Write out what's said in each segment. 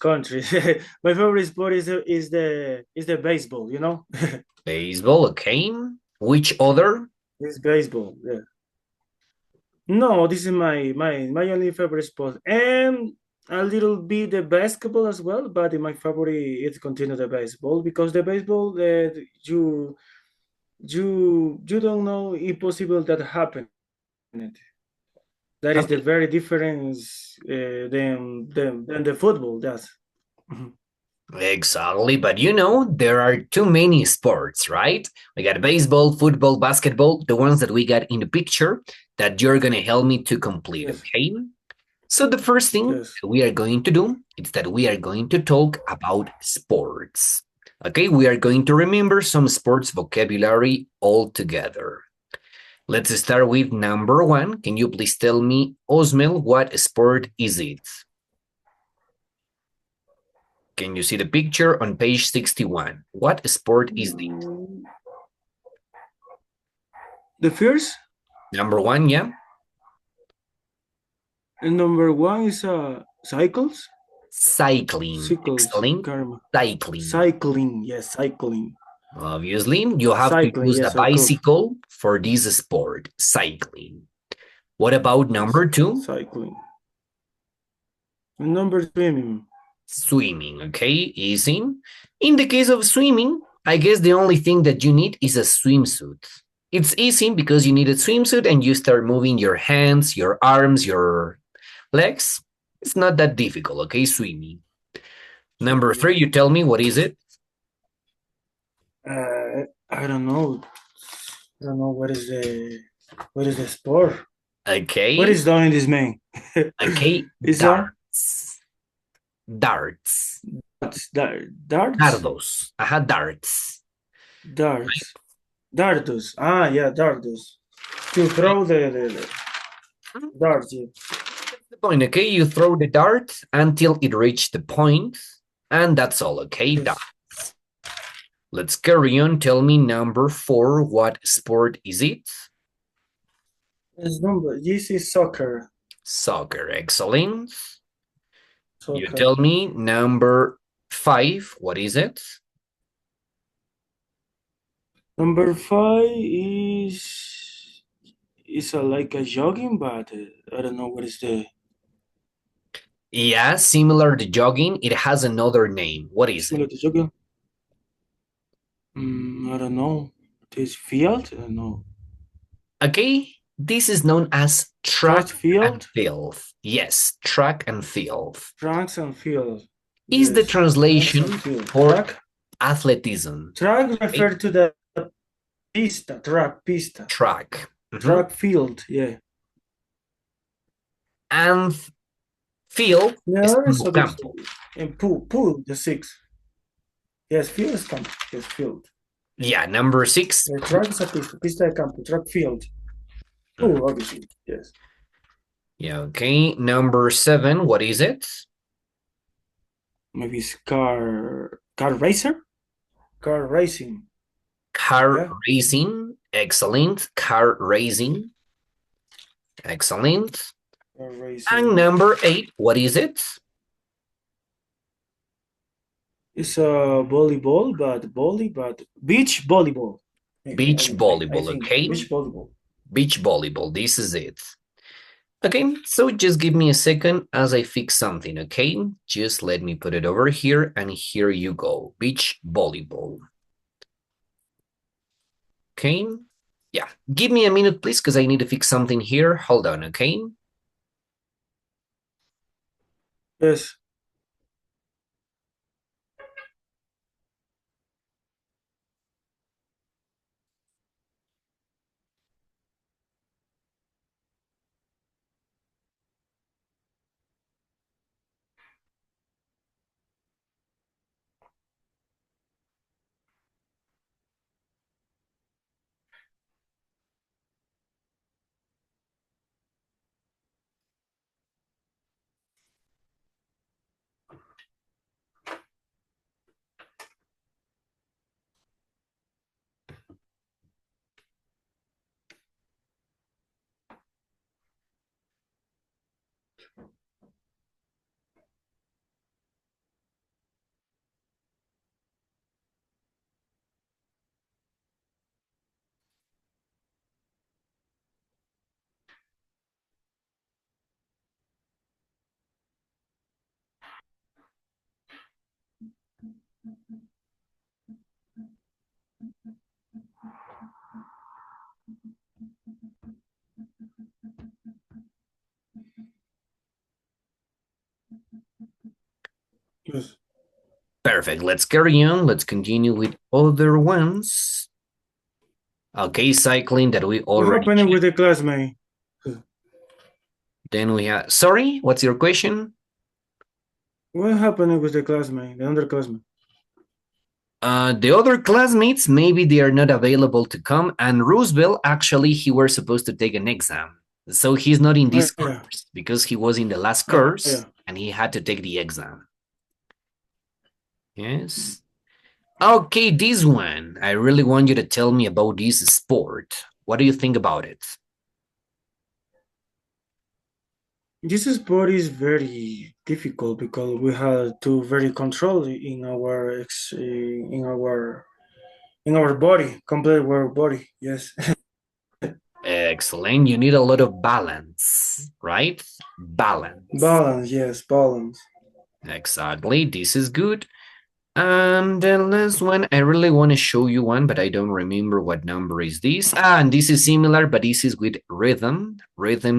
country. My favorite sport is the baseball. You know, Baseball, okay. Which other? it's baseball. Yeah. No, this is my only favorite sport, and a little bit the basketball as well. But my favorite is continue the baseball because the baseball you don't know impossible that happened. That is the Okay. very difference than the football does. Mhm. Exactly, but you know, there are too many sports, right? We got baseball, football, basketball, the ones that we got in the picture that you're gonna help me to complete, Yes, okay? So the first thing yes. we are going to do is that we are going to talk about sports. Okay, we are going to remember some sports vocabulary all together. Let's start with number one. Can you please tell me, Osmel, what sport is it? Can you see the picture on page 61? What sport is it? The first Number one, yeah? and number one is cycles, Cycling. cycles, Excellent. karma, Cycling. cycling. Yes, cycling, Obviously, you have to cycling. use the Yes, of course. bicycle for this sport, cycling. What about Yes, number two? cycling. And number swimming. Swimming, okay, easy. In the case of swimming, I guess the only thing that you need is a swimsuit. It's easy because you need a swimsuit and you start moving your hands, your arms, your legs. It's not that difficult, okay, swimming. Number Swimming. three, you tell me what is it? I don't know. I don't know what is the sport. What Okay, is doing this man? okay, Is there darts. Darts. darts? Dardos. Ajá, darts. Darts. Dardos. Ah, yeah, dardos. To throw the darts. Yeah. The point, okay? You throw the dart until it reaches the point, and that's all, okay? Yes. Darts. Let's carry on. Tell me number four. What sport is it? This is soccer. Soccer. Excellent. You Soccer. tell me number five. What is it? Number five is like a jogging, but I don't know what is the Yeah, similar to jogging. It has another name. What is it? similar to jogging. I don't know. This field? I don't know. Okay, this is known as track Track and field? field. Yes, track and field. Tracks and field. Is the Yes. Tracks and translation field. for athleticism. Track Okay? refer to the pista. Track pista. Track. Mhm. Track field. Yeah. And field is Yeah, como so good. campo. And pool, the six. Yes, field is campo. Yes, field. Yeah, number six. Track is a pista. Pista de campo. Track field. Mhm. Pool, obviously. Yes. Yeah, okay. Number seven, what is it? Maybe it's car racer? Car racing. Car Yeah. racing. Excellent. Car racing. Excellent. Car And racing. number eight, what is it? It's a volleyball, but beach volleyball. Maybe Beach I volleyball, think okay? beach volleyball. Beach volleyball, this is it. Okay, so just give me a second as I fix something, okay? Just let me put it over here, and here you go. Beach volleyball. Okay, yeah. Give me a minute, please, because I need to fix something here. Hold on, okay? Yes. Yes. Perfect. Let's carry on. Let's continue with other ones. Okay, cycling that we What already happened with checked. the classmate? Then we have, sorry, what's your question? What happened with the classmate, the underclassmate? The other classmates, maybe they are not available to come. And Roosevelt, actually, he was supposed to take an exam. So he's not in this Yeah. course because he was in the last Yeah. course and he had to take the exam. Yes. Okay, this one. I really want you to tell me about this sport. What do you think about it? This sport is very difficult because we have to very control in our body, complete our body. Yes. Excellent. You need a lot of balance, right? Balance. Balance. Yes, balance. Exactly. This is good. And the last one, I really want to show you one, but I don't remember what number is this. And this is similar, but this is with rhythm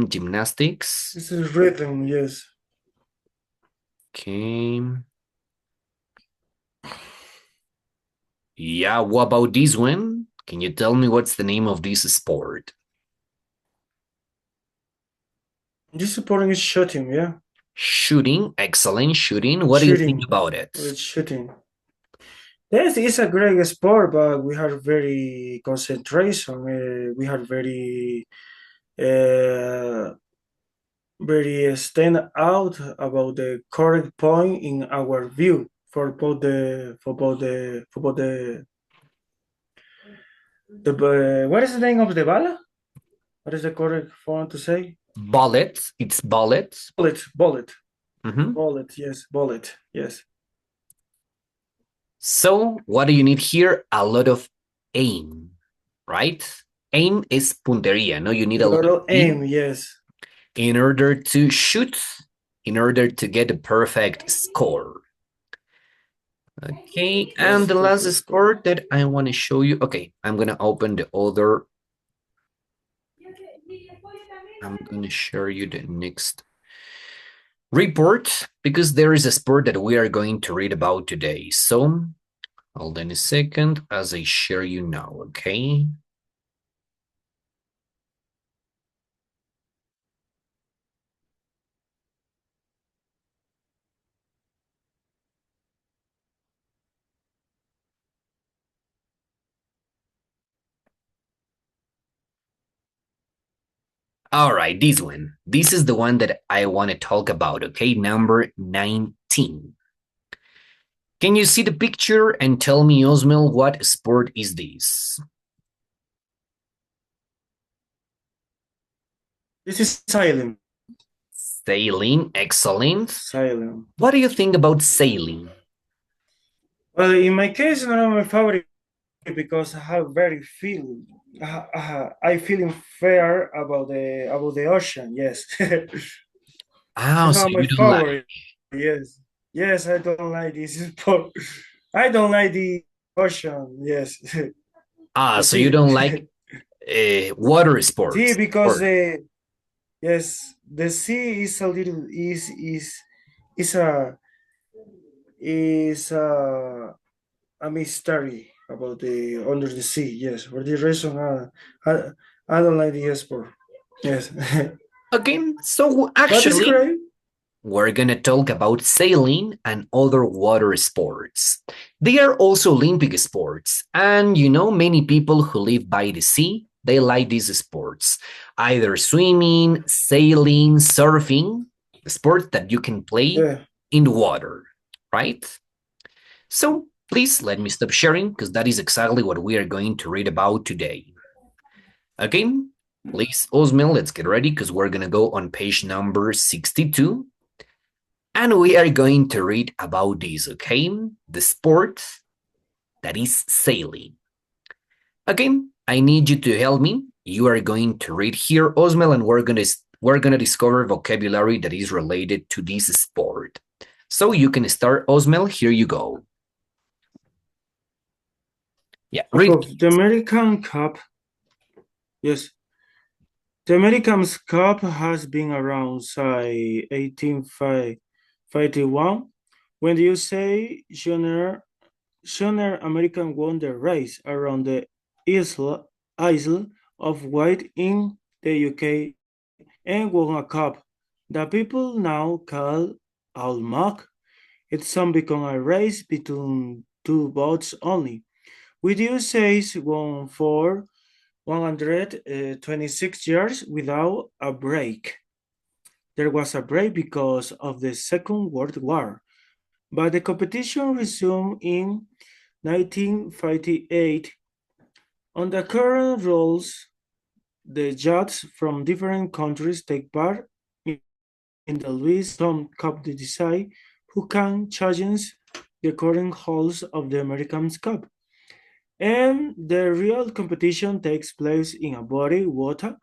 gymnastics. This is rhythm. Yes. Okay. Yeah, what about this one? Can you tell me what's the name of this sport? This sport is shooting. Yeah. Shooting, excellent shooting. What do you think Shooting. about it? It's shooting. Yes, it's a great sport, but we have very concentration. We have uh, very stand out about the correct point in our view for both the what is the name of the bala? What is the correct form to say? Bullet. It's bullet. Bullet. Mhm. Bullet. Yes, bullet. Yes. So what do you need here? A lot of aim, right? Aim is punteria. No, you need a lot of Aim. Yes. in order to shoot, in order to get a perfect score. Okay, and the last sport that I want to show you. Okay, I'm gonna open the other. I'm gonna show you the next report because there is a sport that we are going to read about today. So hold on a second as I share you now, okay? All right, this one. This is the one that I want to talk about, okay? Number 19. Can you see the picture and tell me, Osmel, what sport is this? This is sailing. Sailing, excellent. Sailing. What do you think about sailing? Well, in my case, it's not my favorite because I have very I feeling fair about the ocean. Yes. Ah, It's so not my you don't like. favorite. Yes. Yes, I don't like this sport. I don't like the ocean. Yes. Ah, The so you sea. don't like water See, sports. because Or yes, the sea is a little is a is a mystery about the under the sea. Yes, for this reason, I I don't like the sport. Yes, okay, so but it's actually, great. we're gonna talk about sailing and other water sports. They are also Olympic sports, and you know, many people who live by the sea, they like these sports. Either swimming, sailing, surfing, sports that you can play Yeah. in the water, right? So please let me stop sharing because that is exactly what we are going to read about today. Okay, please, Osmil, let's get ready because we're gonna go on page number 62. And we are going to read about this, okay? The sport that is sailing. Okay, I need you to help me. You are going to read here, Osmel, and we're gonna discover vocabulary that is related to this sport. So you can start, Osmel. Here you go. Yeah, read. The American Cup. Yes, the American Cup has been around since 1851. When you say Schooner American won the race around the Isle of Wight in the UK and won a cup that people now call Almac. It's some become a race between two boats only. With USA's won for 126 years without a break. There was a break because of the Second World War, but the competition resumed in 1958. On the current rules, the judges from different countries take part in the Louis Tom Cup to decide who can challenge the current holders of the American Cup. And the real competition takes place in a body water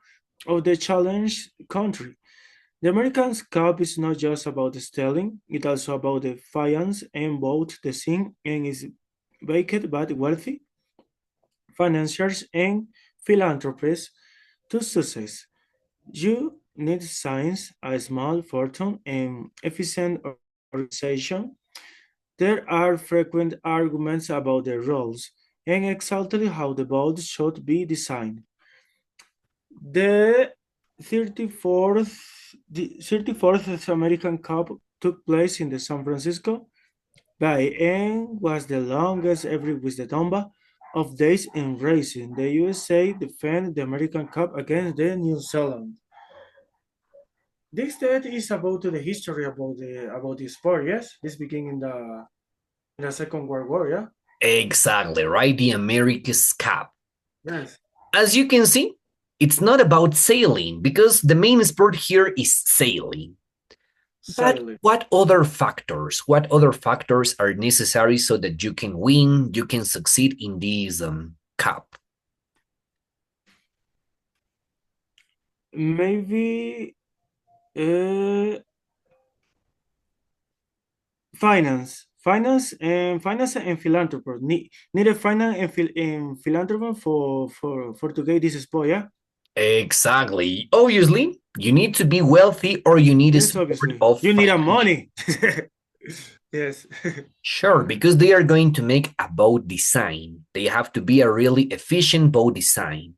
of the challenged country. The American Cup is not just about the styling, it's also about the finance and both the scene and is backed by wealthy financiers and philanthropists to success. You need science, a small fortune, and efficient organization. There are frequent arguments about the rules and exactly how the boat should be designed. The 34th, the 34th American Cup took place in the San Francisco Bay and was the longest ever with the number of days in racing. The USA defended the American Cup against the New Zealand. This stat is about the history about the sport. Yes, this began in the Second World War. Yeah. Exactly, right? The America's Cup. Yes. As you can see, it's not about sailing because the main sport here is sailing. Sailing. But what other factors are necessary so that you can win, you can succeed in this cup? Maybe finance and philanthropy. Need a finance and philanthropy for to get this sport. Yeah. Exactly. Obviously, you need to be wealthy or you need Yes, support obviously. of You need a financial- money. Yes. Sure, because they are going to make a boat design. They have to be a really efficient boat design,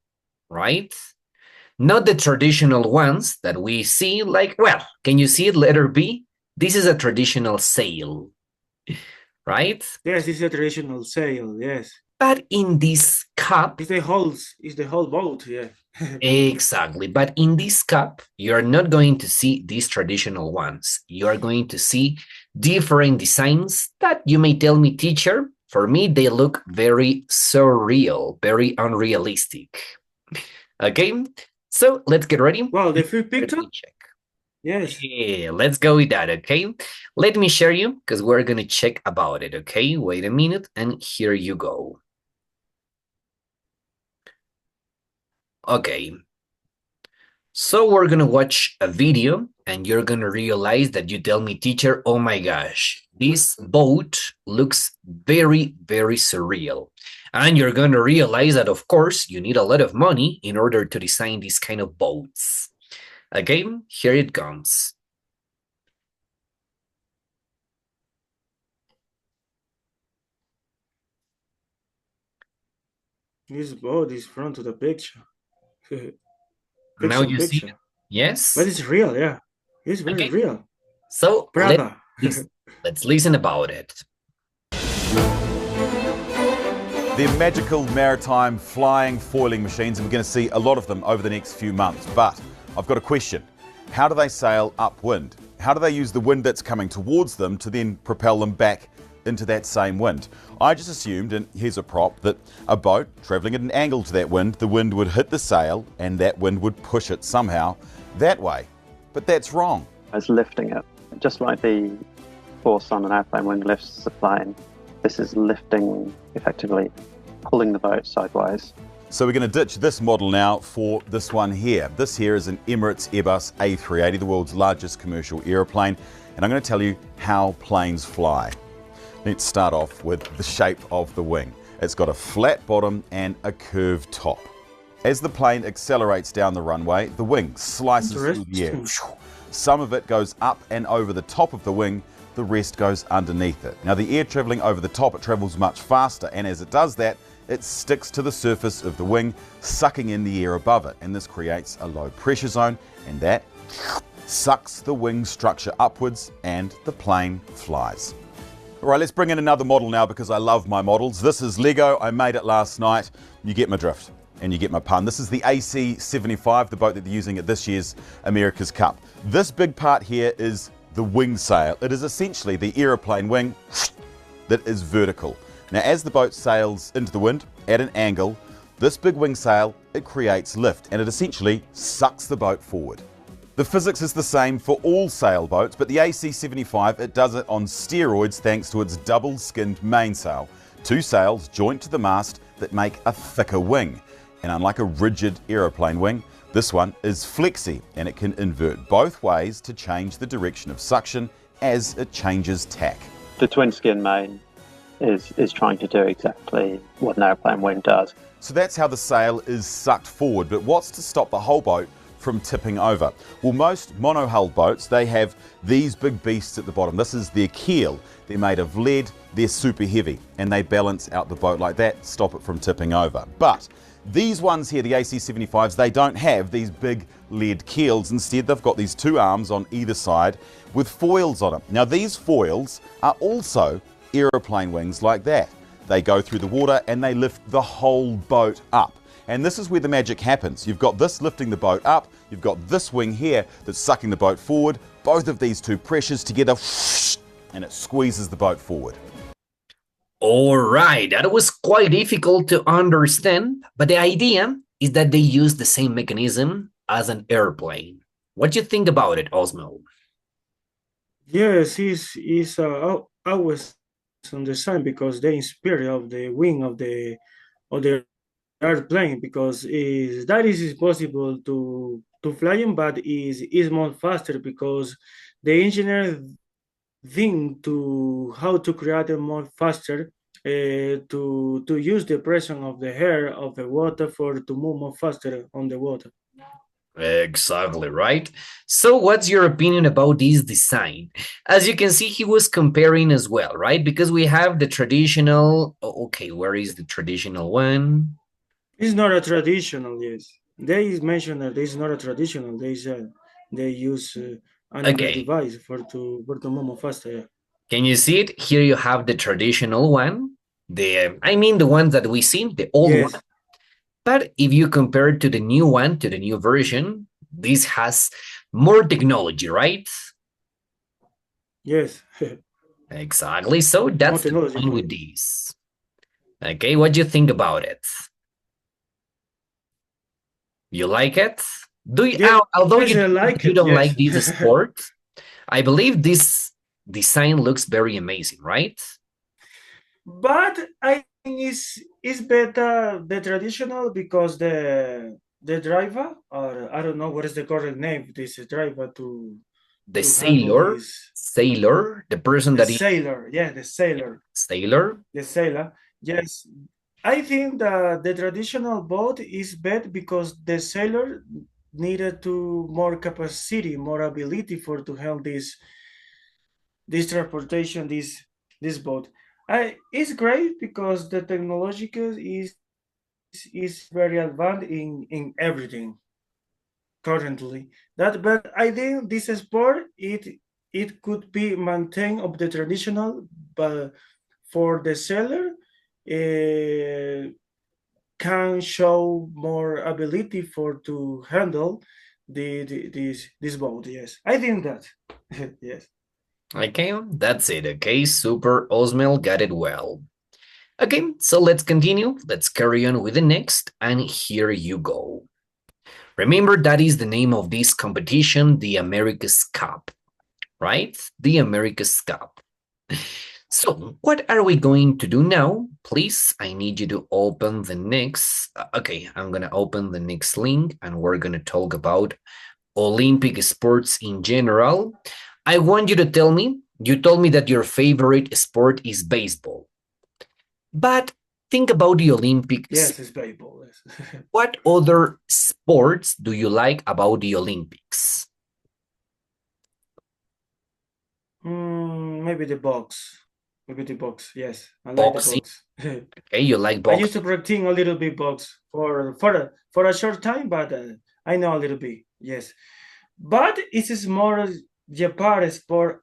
right? Not the traditional ones that we see, like, well, can you see it, letter B? This is a traditional sail, right? Yes, it's a traditional sail. Yes. But in this cup, It's the whole boat. Yeah. exactly. But in this cup, you're not going to see these traditional ones. You are going to see different designs that you may tell me, teacher, for me, they look very surreal, very unrealistic. Okay, so let's get ready. Wow, the free picture? Let me check. Yes. Yeah, let's go with that, okay? Let me share you because we're going to check about it, okay? Wait a minute, and here you go. Okay. So we're going to watch a video and you're going to realize that you tell me, teacher, oh my gosh, this boat looks very, very surreal. And you're going to realize that, of course, you need a lot of money in order to design these kind of boats. Okay, here it comes. This boat is front of the picture. Now Fiction you see picture. it? Yes? But it's real, yeah. It's very Okay. real. So Prada. let's listen about it. They're magical maritime flying foiling machines, and we're going to see a lot of them over the next few months. But I've got a question. How do they sail upwind? How do they use the wind that's coming towards them to then propel them back into that same wind? I just assumed, and here's a prop, that a boat travelling at an angle to that wind, the wind would hit the sail and that wind would push it somehow that way. But that's wrong. As lifting it, just like the force on an airplane when it lifts the plane. This is lifting, effectively pulling the boat sideways. So we're going to ditch this model now for this one here. This here is an Emirates Airbus A380, the world's largest commercial aeroplane, and I'm going to tell you how planes fly. Let's start off with the shape of the wing. It's got a flat bottom and a curved top. As the plane accelerates down the runway, the wing slices through the air. Some of it goes up and over the top of the wing, the rest goes underneath it. Now the air travelling over the top, it travels much faster, and as it does that, it sticks to the surface of the wing, sucking in the air above it, and this creates a low pressure zone, and that sucks the wing structure upwards and the plane flies. All right, let's bring in another model now because I love my models. This is Lego. I made it last night. You get my drift and you get my pun. This is the AC-75, the boat that they're using at this year's America's Cup. This big part here is the wing sail. It is essentially the aeroplane wing that is vertical. Now, as the boat sails into the wind at an angle, this big wing sail, it creates lift and it essentially sucks the boat forward. The physics is the same for all sailboats, but the AC-75, it does it on steroids thanks to its double-skinned mainsail. Two sails joint to the mast that make a thicker wing. And unlike a rigid aeroplane wing, this one is flexi and it can invert both ways to change the direction of suction as it changes tack. The twin skin main is trying to do exactly what an airplane wing does. So that's how the sail is sucked forward, but what's to stop the whole boat from tipping over? Well, most monohull boats, they have these big beasts at the bottom. This is their keel. They're made of lead, they're super heavy, and they balance out the boat like that, stop it from tipping over. But these ones here, the AC-75s, they don't have these big lead keels. Instead, they've got these two arms on either side with foils on them. Now, these foils are also aeroplane wings like that. They go through the water and they lift the whole boat up. And this is where the magic happens. You've got this lifting the boat up, you've got this wing here that's sucking the boat forward, both of these two pressures together, and it squeezes the boat forward. All right, that was quite difficult to understand, but the idea is that they use the same mechanism as an airplane. What do you think about it, Osmo? Yes, is always on the same because they inspire of the wing of the airplane because that is possible to flying, but is more faster because the engineer think to how to create it more faster to use the pressure of the air of the water to move more faster on the water. Exactly right. So what's your opinion about this design? As you can see, he was comparing as well, right? Because we have the traditional, okay, where is the traditional one? It's not a traditional, yes. They mentioned that it's not a traditional. They said they use another device to move more faster. Yeah. Can you see it? Here you have the traditional one. The ones that we see, the old one. But if you compare it to the new one, to the new version, this has more technology, right? Yes. Exactly. So that's the point with this. Okay, what do you think about it? You like it? Although you don't like this sport, I believe this design looks very amazing, right? But I think it's better the traditional because the driver, or I don't know what is the correct name, this driver the sailor, the person that is sailor, yeah, the sailor. The sailor, yes. I think that the traditional boat is better because the sailor needed to more capacity, more ability to handle this transportation, this boat. It's great because the technological is very advanced in everything currently. But I think this sport it could be maintained of the traditional, but for the sailor can show more ability to handle this boat. Yes, I think that. Yes. Okay, that's it. Okay, super. Osmel got it well. Okay, so let's continue. Let's carry on with the next, and here you go. Remember, that is the name of this competition, the America's Cup, right? The America's Cup. So what are we going to do now? Please, I need you to open the next. Okay, I'm going to open the next link, and we're going to talk about Olympic sports in general. I want you to tell me, you told me that your favorite sport is baseball. But think about the Olympics. Yes, it's baseball. Yes. What other sports do you like about the Olympics? Maybe the box. Maybe the box. Yes, I like the Boxing. box. Okay, you like I boxing. used to practice a little bit box for a short time, but I know a little bit. Yes, but it is more Japar sport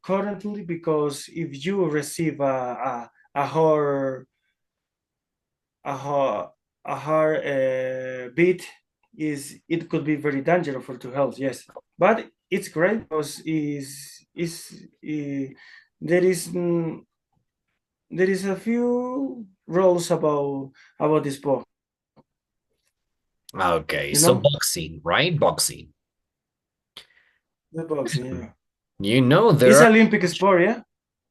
currently, because if you receive a hard a hard a hard beat, it could be very dangerous for to health. Yes, but it's great because there is there is a few rules about this sport. Okay, You so know, boxing, right? Boxing. the boxing. Yeah, You know, there it's are, Olympic sport. Yeah.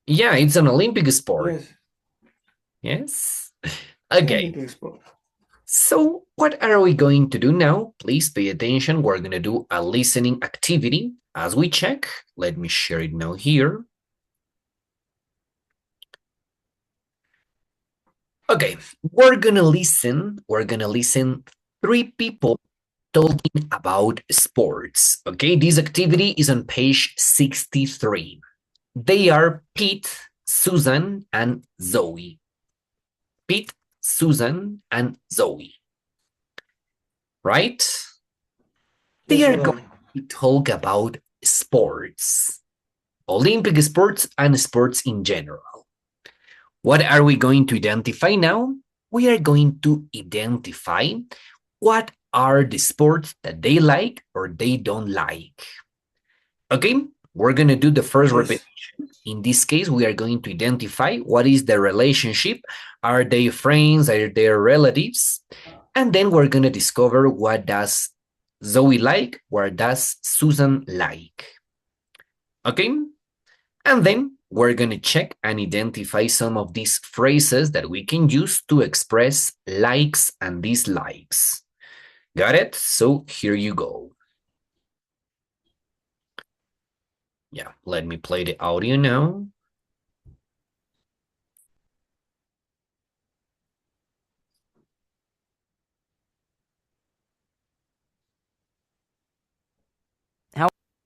yeah, it's an Olympic sport. Yes. Yes. It's Okay, Olympic sport. so what are we going to do now? Please pay attention. We're going to do a listening activity as we check. Let me share it now here. Okay, we're going to listen. We're going to listen 3 people talking about sports. Okay, this activity is on page 63. They are Pete, Susan, and Zoe. Pete, Susan, and Zoe. Right? They That's are right. going to talk about sports, Olympic sports, and sports in general. What are we going to identify now? We are going to identify what are the sports that they like or they don't like. Okay, we're going to do the first Yes. repetition. In this case, we are going to identify what is the relationship. Are they friends? Are they relatives? And then we're going to discover what does Zoe like? What does Susan like? Okay, and then we're going to check and identify some of these phrases that we can use to express likes and dislikes. Got it? So here you go. Yeah, let me play the audio now.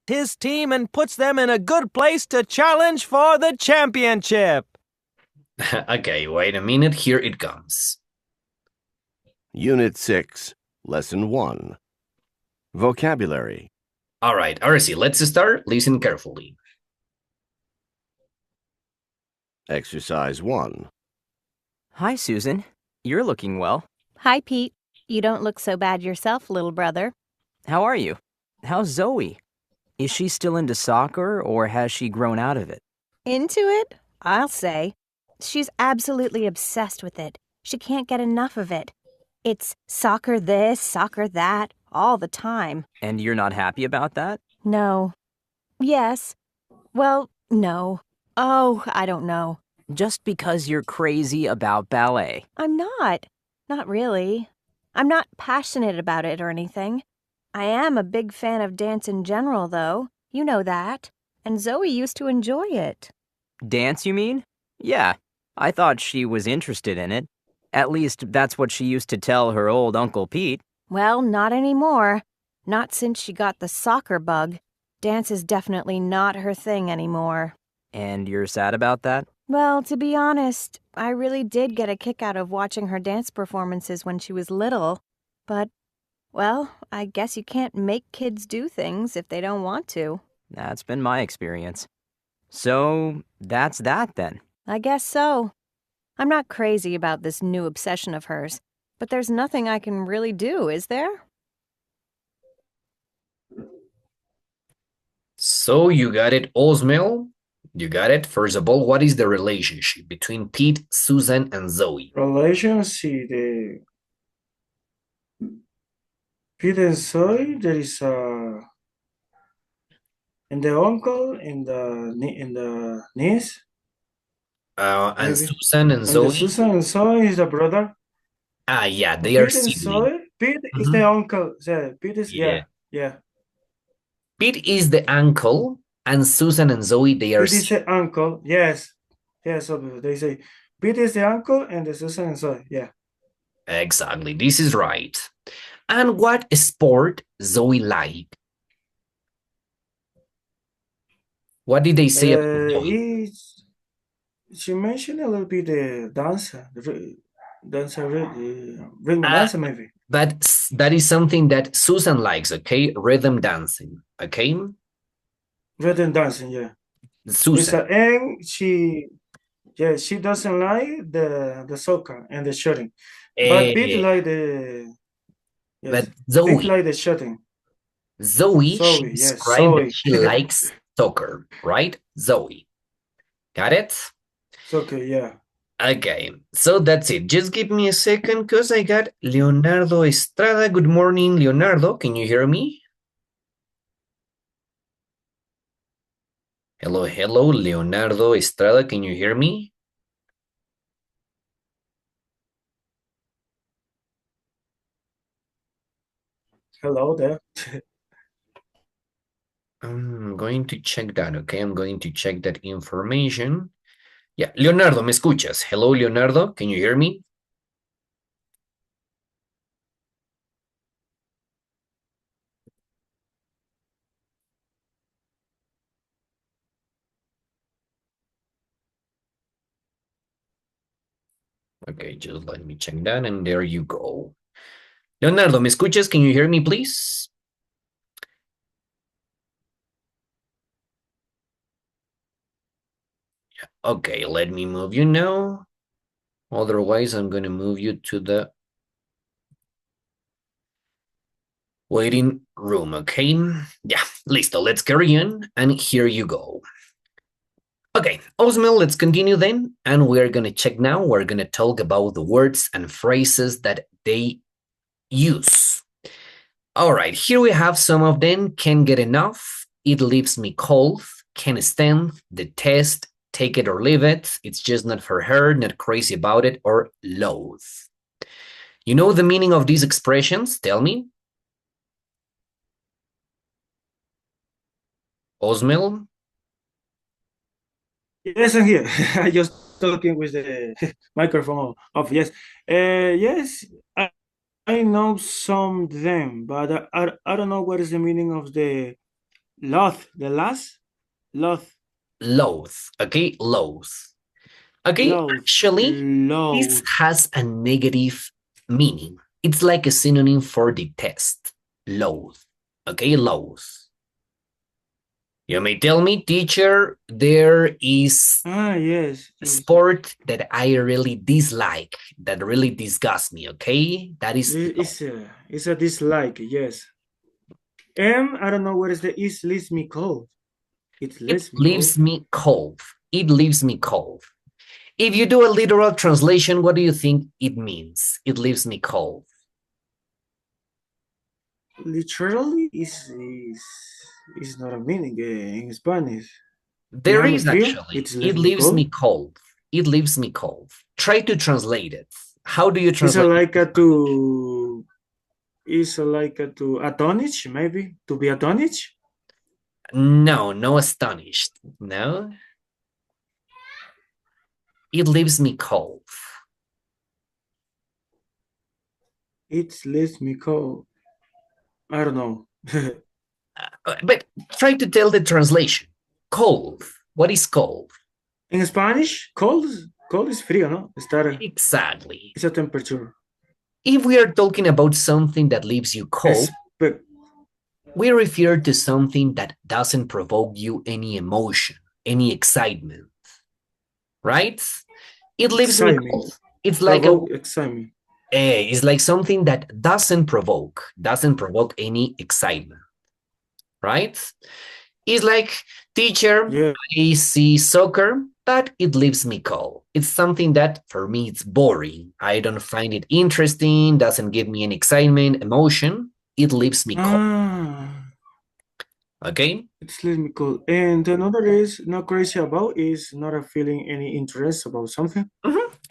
His team and puts them in a good place to challenge for the championship. Okay, wait a minute. Here it comes. Unit 6, Lesson 1. Vocabulary. All right, Arcee, let's start. Listen carefully. Exercise 1. Hi, Susan. You're looking well. Hi, Pete. You don't look so bad yourself, little brother. How are you? How's Zoe? Is she still into soccer or has she grown out of it? Into it? I'll say. She's absolutely obsessed with it. She can't get enough of it. It's soccer this, soccer that, all the time. And you're not happy about that? No. Yes. Well, no. Oh, I don't know. Just because you're crazy about ballet. I'm not. Not really. I'm not passionate about it or anything. I am a big fan of dance in general, though. You know that. And Zoe used to enjoy it. Dance, you mean? Yeah, I thought she was interested in it. At least that's what she used to tell her old Uncle Pete. Well, not anymore. Not since she got the soccer bug. Dance is definitely not her thing anymore. And you're sad about that? Well, to be honest, I really did get a kick out of watching her dance performances when she was little. But, well, I guess you can't make kids do things if they don't want to. That's been my experience. So, that's that then. I guess so. I'm not crazy about this new obsession of hers, but there's nothing I can really do, is there? So you got it, Osmel? You got it? First of all, what is the relationship between Pete, Susan, and Zoe? Relationship, the Pete and Zoe, there is and the uncle and the niece. And Maybe. Susan and And Zoe? the Susan and Zoe is the brother. Ah, yeah, they are Pete and siblings. Zoe. Pete is the uncle. Yeah, Pete is Yeah. yeah. Pete is the uncle, and Susan and Zoe, they are Pete is the uncle. Yes. Yes, so they say Pete is the uncle and the Susan and Zoe. Yeah. Exactly, this is right. And what sport Zoe like? What did they say about Zoe? She mentioned a little bit the dancer, rhythm dancer maybe. But that is something that Susan likes, okay? Rhythm dancing, okay? Rhythm dancing, yeah. Susan. And she doesn't like the soccer and the shooting, but big like the But big like the shooting. Zoe, she Yes, described that Zoe. she likes soccer, right? Zoe. Got it? Soccer, yeah. Okay, so that's it. Just give me a second because I got Leonardo Estrada. Good morning, Leonardo. Can you hear me? Hello, hello, Leonardo Estrada. Can you hear me? Hello there. I'm going to check that, okay? I'm going to check that information. Yeah, Leonardo, ¿me escuchas? Hello, Leonardo. Can you hear me? Okay, just let me check that, and there you go. Leonardo, ¿me escuchas? Can you hear me, please? Yeah. Okay, let me move you now. Otherwise, I'm going to move you to the waiting room, okay? Yeah, listo, let's carry on, and here you go. Okay, Osmel, let's continue then, and we're gonna check now, we're gonna talk about the words and phrases that they use. All right, here we have some of them. Can't get enough, it leaves me cold, can't stand, detest, take it or leave it, it's just not for her, not crazy about it, or loathe. You know the meaning of these expressions? Tell me. Osmel? Yes, I'm here. I just talking with the microphone off. Yes, yes. I know some of them, but I don't know what is the meaning of the loath. The last loath. Loathe, okay? Loathe. Okay, Loath. actually, this Loath. has a negative meaning. It's like a synonym for detest. Loathe. Okay, loathe. You may tell me, teacher, there is Yes. a sport that I really dislike, that really disgusts me, okay? That is It's a dislike. Yes. And I don't know what is the is leaves me cold. It leaves me leaves cold. me cold. It leaves me cold. If you do a literal translation, what do you think it means? It leaves me cold. Literally is not a meaning in Spanish. There Déjame is frío. actually. It It leaves me cold. It leaves me cold. Try to translate it. How do you It's translate like it? it's like to astonish, maybe to be astonished. No, no astonished. No. It leaves me cold. It leaves me cold. I don't know. But try to tell the translation. Cold. What is cold? In Spanish, cold is frío, no? Exactly. It's a temperature. If we are talking about something that leaves you cold, we refer to something that doesn't provoke you any emotion, any excitement, right? It leaves me cold. It's like excitement. It's like something that doesn't provoke any excitement, right? It's like, teacher, I see soccer, but it leaves me cold. It's something that for me it's boring. I don't find it interesting, doesn't give me any excitement, emotion. It leaves me cold. Okay? It leaves me cold. And another is not crazy about is not a feeling any interest about something.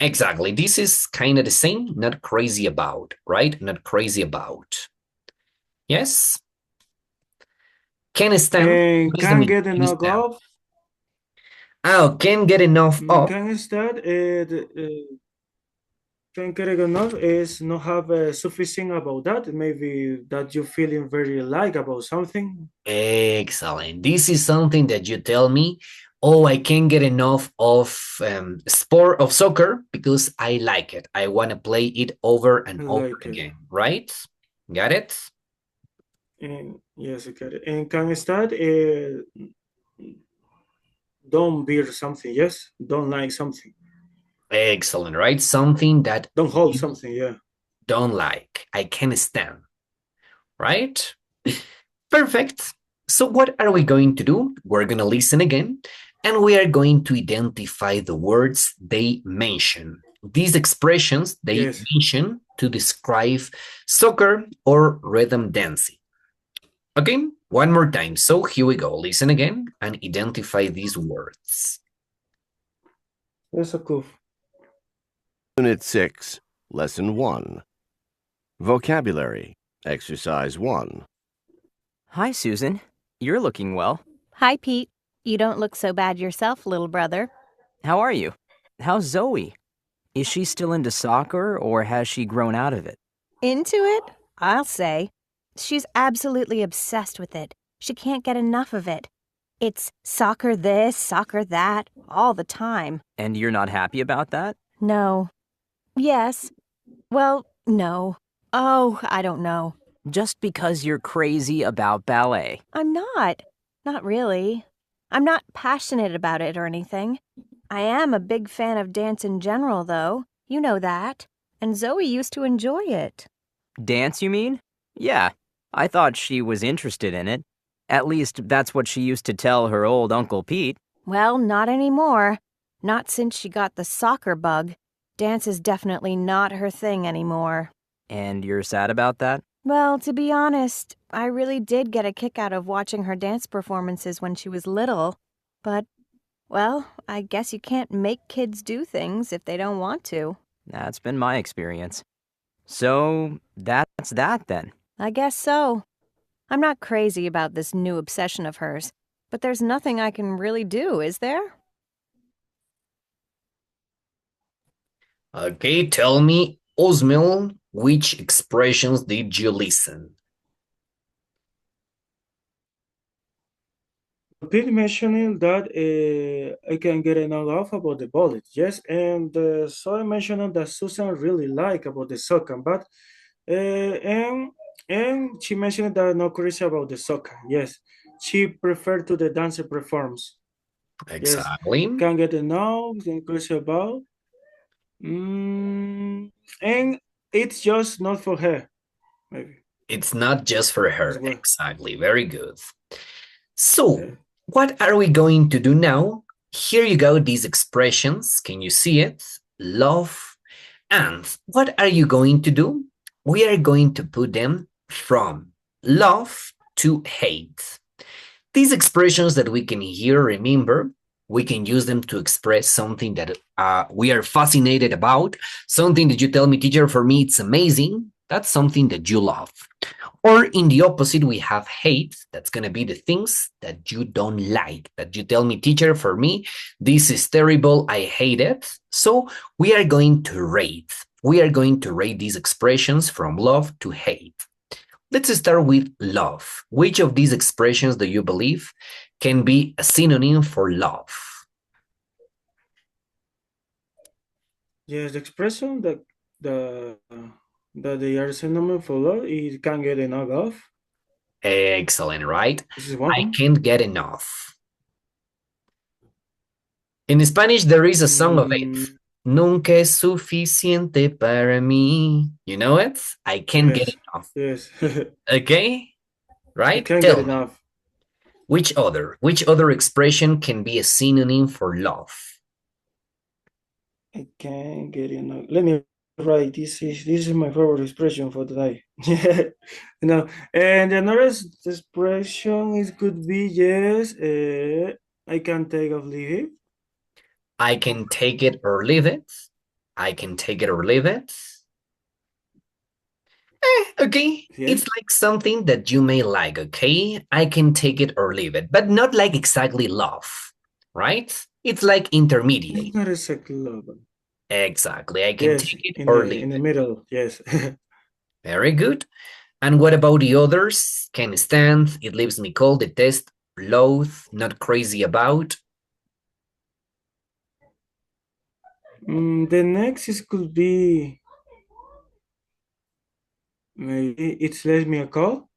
Exactly. This is kind of the same, not crazy about, right? Not crazy about. Yes? Can't stand. And can't get enough of. Oh, can't get enough of. Can't stand. can't get enough is not have sufficient about that. Maybe that you feeling very like about something. Excellent. This is something that you tell me, oh, I can't get enough of sport of soccer because I like it. I want to play it over and I over like it. again, right? Got it? And yes, I get it. And can start don't bear something, yes? Don't like something. Excellent, right? Something that Don't hold you something, yeah. don't like. I can't stand, right? Perfect. So what are we going to do? We're going to listen again, and we are going to identify the words they mention. These expressions they Yes. mention to describe soccer or rhythm dancing. Okay, one more time. So here we go. Listen again and identify these words. That's a cool. Unit 6, Lesson 1. Vocabulary, Exercise 1. Hi, Susan. You're looking well. Hi, Pete. You don't look so bad yourself, little brother. How are you? How's Zoe? Is she still into soccer or has she grown out of it? Into it? I'll say. She's absolutely obsessed with it. She can't get enough of it. It's soccer this, soccer that, all the time. And you're not happy about that? No. Yes. Well, no. Oh, I don't know. Just because you're crazy about ballet. I'm not. Not really. I'm not passionate about it or anything. I am a big fan of dance in general, though. You know that. And Zoe used to enjoy it. Dance, you mean? Yeah, I thought she was interested in it. At least that's what she used to tell her old Uncle Pete. Well, not anymore. Not since she got the soccer bug. Dance is definitely not her thing anymore. And you're sad about that? Well, to be honest, I really did get a kick out of watching her dance performances when she was little. But, well, I guess you can't make kids do things if they don't want to. That's been my experience. So, that's that then. I guess so. I'm not crazy about this new obsession of hers, but there's nothing I can really do, is there? Okay, tell me, Osmel, which expressions did you listen? Pete mentioning that I can get enough about the bullet, yes, and so I mentioned that Susan really like about the soccer, but and she mentioned that not crazy about the soccer, yes, she preferred to the dancer performs, yes, Exactly. can get enough, then crazy about, and it's just not for her, maybe. It's not just for her. As well. Exactly. Very good. So, Yeah. what are we going to do now? Here you go, these expressions. Can you see it? Love. And what are you going to do? We are going to put them from love to hate. These expressions that we can hear, remember, we can use them to express something that we are fascinated about, something that you tell me, teacher, for me, it's amazing. That's something that you love. Or in the opposite, we have hate. That's going to be the things that you don't like, that you tell me, teacher, for me, this is terrible. I hate it. So we are going to rate. We are going to rate these expressions from love to hate. Let's start with love. Which of these expressions do you believe can be a synonym for love? Yes, the expression that they are synonym for love, it can get enough of. Excellent, right? This is one. I can't get enough. In Spanish, there is a song of it. Nunca es suficiente para mí. You know it? I can't get enough. Yes. Okay? Right? I can't Tell get me. enough. Which other expression can be a synonym for love? I can't get enough. Let me write. This is my favorite expression for today. And another expression is could be yes. I can take or leave it. I can take it or leave it. I can take it or leave it. Okay, Yes. it's like something that you may like, okay? I can take it or leave it, but not like exactly love, right? It's like intermediate. It's not exactly love. Exactly. I can Yes, take it in or the leave in the it. middle. Yes. Very good. And what about the others? Can stand, it leaves me cold, detest, loathe, not crazy about. The next is could be maybe it's let me a call.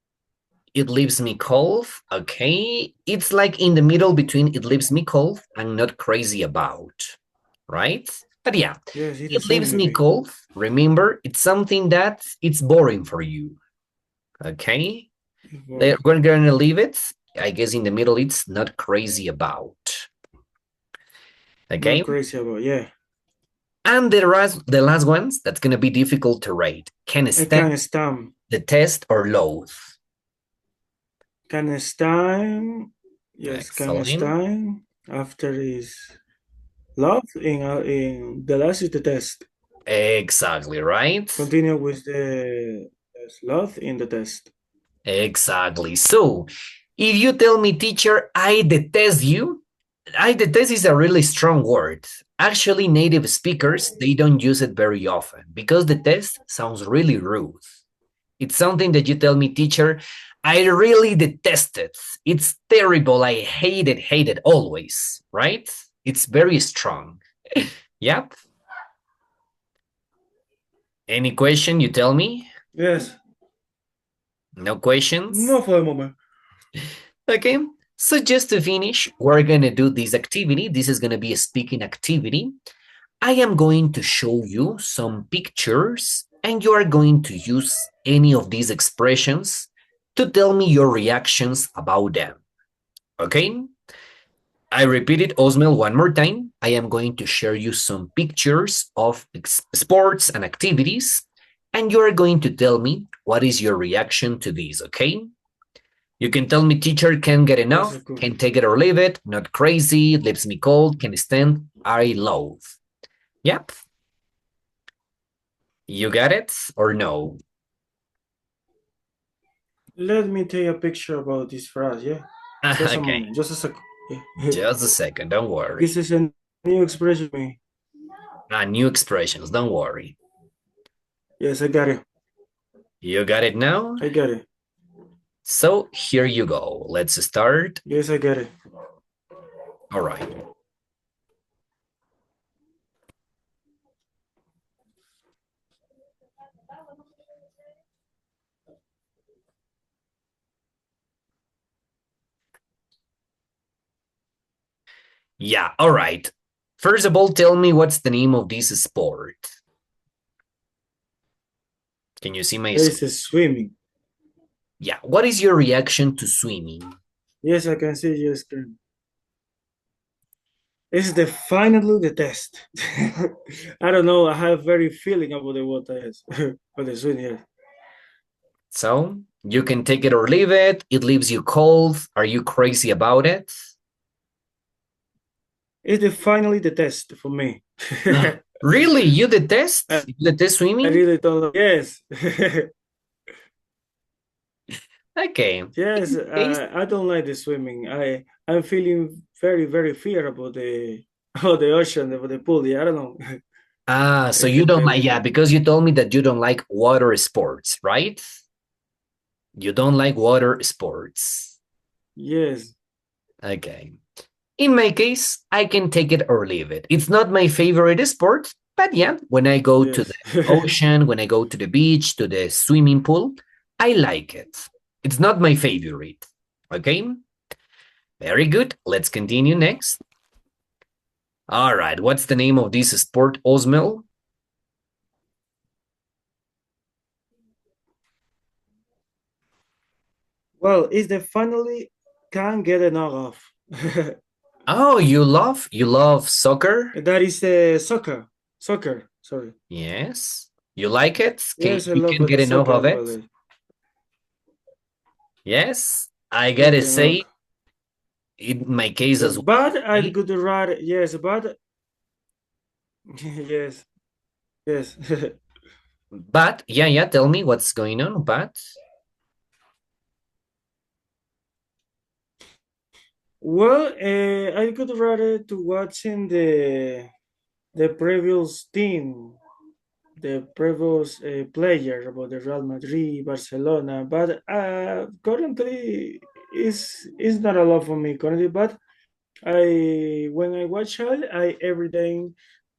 It leaves me cold. Okay. It's like in the middle between it leaves me cold and not crazy about, right? But yeah, Yes, it's the it same leaves me maybe. cold. Remember, it's something that it's boring for you. Okay. We're going to leave it. I guess in the middle, it's not crazy about. Okay. Not crazy about, yeah. And the last ones, that's going to be difficult to rate. Can I stand, can stand. detest, or loathe. Can stand. Yes, can Excellent. stand. After is love. In the last is the test. Exactly, right? Continue with the love in the test. Exactly. So, if you tell me, teacher, I detest you, I detest is a really strong word. Actually, native speakers, they don't use it very often because the test sounds really rude. It's something that you tell me, teacher, I really detest it. It's terrible. I hate it always, right? It's very strong. Yep. Any question you tell me? Yes. No questions? No for the moment. Okay. So just to finish, we're going to do this activity. This is going to be a speaking activity. I am going to show you some pictures and you are going to use any of these expressions to tell me your reactions about them. Okay? I repeat it, Osmel, one more time. I am going to share you some pictures of sports and activities, and you are going to tell me what is your reaction to these, okay? You can tell me, teacher, can't get enough, Yes, cool. can take it or leave it, not crazy, leaves me cold, can stand, I loathe. Yep. You got it or no? Let me take a picture about this phrase, yeah? Just a Okay, moment, just a second. Yeah. just a second, don't worry. This is a new expression for me. New expressions, don't worry. Yes, I got it. You got it now? I got it. So here you go. Let's start. Yes, I got it. All right. Yeah, all right. First of all, tell me what's the name of this sport? Can you see my It's screen? swimming. Yeah, what is your reaction to swimming? Yes, I can see your screen. It's the finally the test. I don't know. I have very feeling about the water, yes. But the swim, yes. So you can take it or leave it. It leaves you cold. Are you crazy about it? It's the finally the test for me. Really? You detest? I, You detest I swimming? really don't. Yes. Okay. Yes, Case- I don't like the swimming. I'm feeling very fear about the about the ocean, about the pool. Yeah, I don't know. So you don't like, yeah, because you told me that you don't like water sports, right? You don't like water sports. Yes. Okay. In my case, I can take it or leave it. It's not my favorite sport, but yeah, when I go to Yes. the ocean, when I go to the beach, to the swimming pool, I like it. It's not my favorite. Okay? Very good. Let's continue next. All right. What's the name of this sport, Osmel? Well, it's the finally can't get enough of. Oh, you love soccer? That is soccer. Soccer. Sorry. Yes. You like it? Yes, I You love can get the enough soccer of as it? well. Yes. I Not gotta get enough. say, in my case Yes, as well. but I could rather. Yes, but yes, yes. But yeah, tell me what's going on. But Well, I could rather to watching the the previous team, the previous player about the Real Madrid, Barcelona, but currently is not a lot for me currently. But I when I watch I every day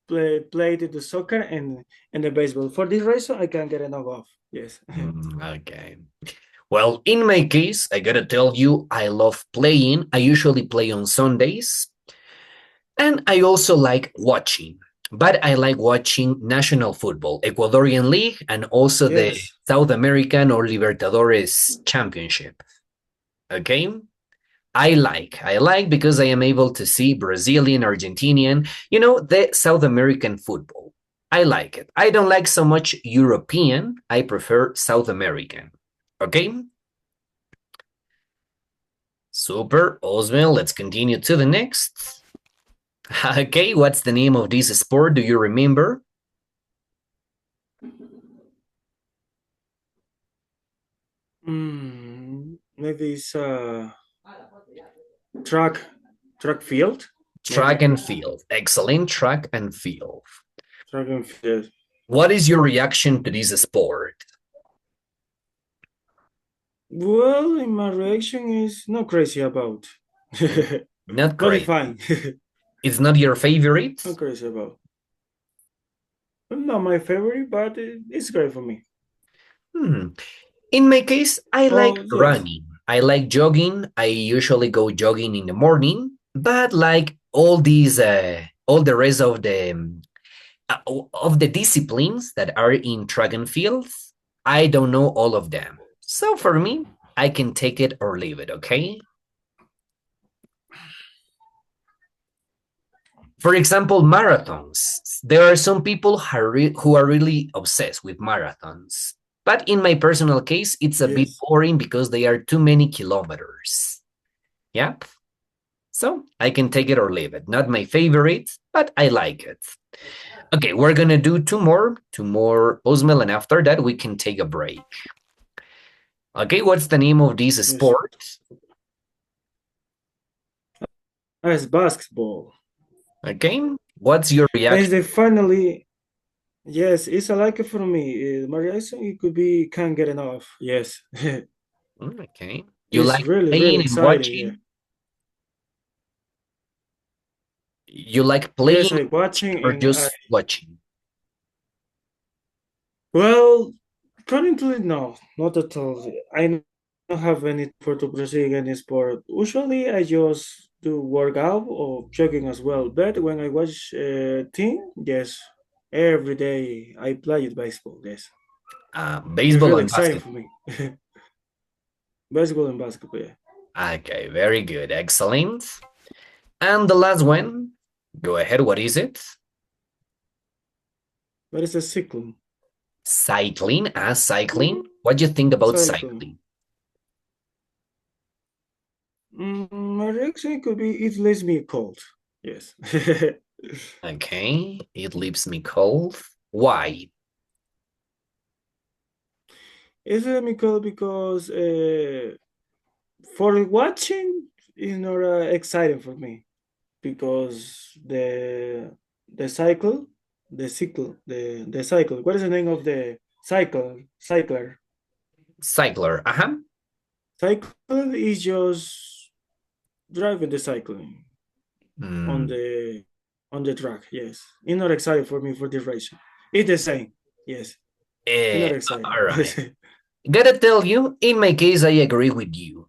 play the soccer and the baseball. For this reason, I can't get enough of. Yes. Okay. Well, in my case, I gotta tell you, I love playing. I usually play on Sundays. And I also like watching. But I like watching national football, Ecuadorian League, and also the Yes. South American or Libertadores Championship. Okay? I like because I am able to see Brazilian, Argentinian, the South American football. I like it. I don't like so much European. I prefer South American. Okay? Super, Oswald. Let's continue to the next. Okay, what's the name of this sport? Do you remember? Maybe it's track field. Track Maybe and field. Excellent. Track and field. track and field. What is your reaction to this sport? Well, in my reaction is not crazy about. Not But great. it's fine. It's not your favorite? Not crazy about. Not my favorite, but it's great for me. In my case, I like yes. running. I like jogging. I usually go jogging in the morning, but like all the rest of the disciplines that are in track and field, I don't know all of them. So for me, I can take it or leave it, okay? For example, marathons. There are some people who are really obsessed with marathons. But in my personal case, it's a bit boring because they are too many kilometers. Yep. So I can take it or leave it. Not my favorite, but I like it. Okay, we're going to do two more, Osmel, and after that we can take a break. Okay, what's the name of this sport? It's basketball. Okay, what's your reaction? They finally, yes, it's a like it for me. My reaction, it could be can't get enough. Yes. Okay, you it's like really, playing really and exciting. watching? Yeah. You like playing Yes, I watching or and just watching? Well, currently no, not at all. I don't have any for to proceed any sport. Usually, I just do workout or jogging as well. But when I watch team, yes, every day I play baseball. Yes, it's Baseball really and exciting basketball. for me. Baseball and basketball. Yeah. Okay, very good, excellent. And the last one, go ahead. What is it? What is a cycling? Cycling. Cycling. What do you think about cycling? My reaction could be it leaves me cold. Yes. Okay, it leaves me cold. Why? It leaves me cold because for watching is not exciting for me because the cycle. What is the name of the cycler? Cycler. Cycle is just driving the cycling on the track. Yes, it's not exciting for me for this race. It's the same. Yes, not exciting. All right. Gotta tell you, in my case, I agree with you.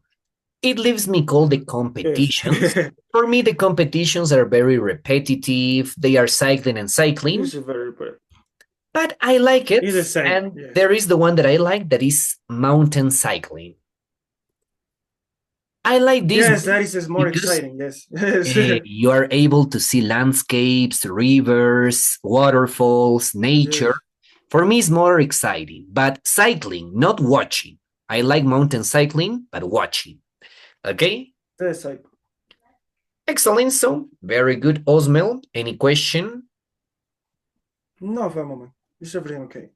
It leaves me cold the competitions. Yes. For me, the competitions are very repetitive. They are cycling and cycling. It's very repetitive. But I like it. It's the same. And yes. there is the one that I like that is mountain cycling. I like this. Yes, that is more exciting. Yes. You are able to see landscapes, rivers, waterfalls, nature. Yes. For me, it's more exciting. But cycling, not watching. I like mountain cycling, but watching. Okay? Yes, excellent. So, very good, Osmel. Any question? No, for a moment. It's everything okay.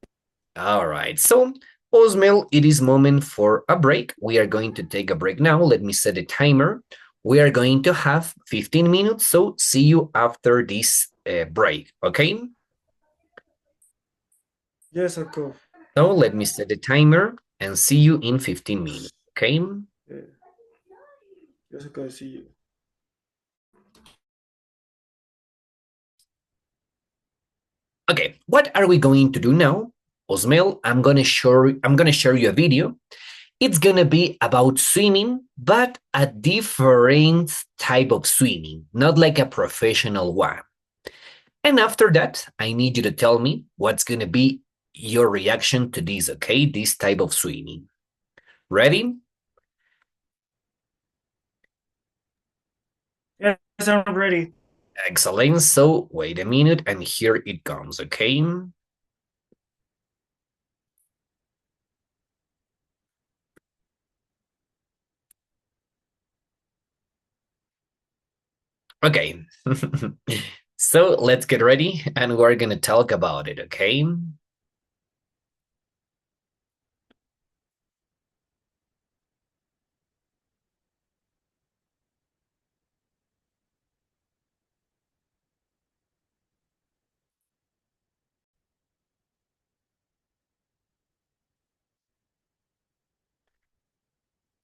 All right. So, Osmel, it is moment for a break. We are going to take a break now. Let me set a timer. We are going to have 15 minutes. So, see you after this break, okay? Yes, of course. So let me set the timer and see you in 15 minutes, okay? Yeah. Yes, of course. See you. Okay, what are we going to do now? Osmel, I'm gonna share you a video. It's gonna be about swimming, but a different type of swimming, not like a professional one. And after that, I need you to tell me what's gonna be your reaction to this, okay? This type of swimming. Ready? Yes, I'm ready. Excellent. So wait a minute, and here it comes, okay? Okay. So let's get ready, and we're gonna talk about it, okay?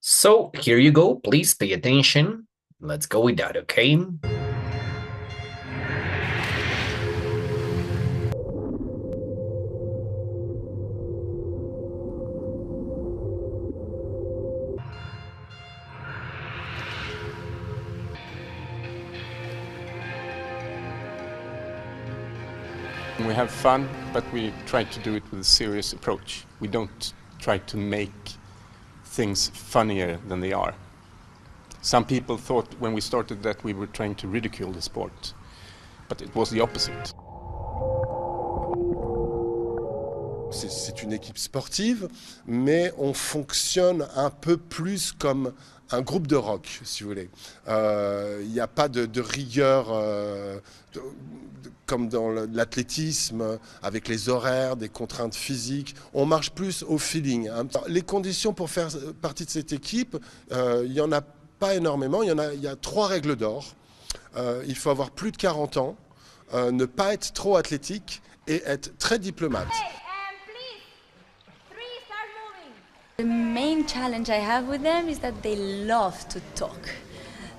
So here you go. Please pay attention. Let's go with that, okay? We have fun, but we try to do it with a serious approach. We don't try to make things funnier than they are. Some people thought when we started that we were trying to ridicule the sport, but it was the opposite. C'est une équipe sportive, mais on fonctionne un peu plus comme un groupe de rock, si vous voulez. Il n'y a pas de rigueur comme dans l'athlétisme, avec les horaires, des contraintes physiques. On marche plus au feeling. Les conditions pour faire partie de cette équipe, il n'y en a pas énormément. Il y a 3 règles d'or. Il faut avoir plus de 40 ans, ne pas être trop athlétique et être très diplomate. The main challenge I have with them is that they love to talk.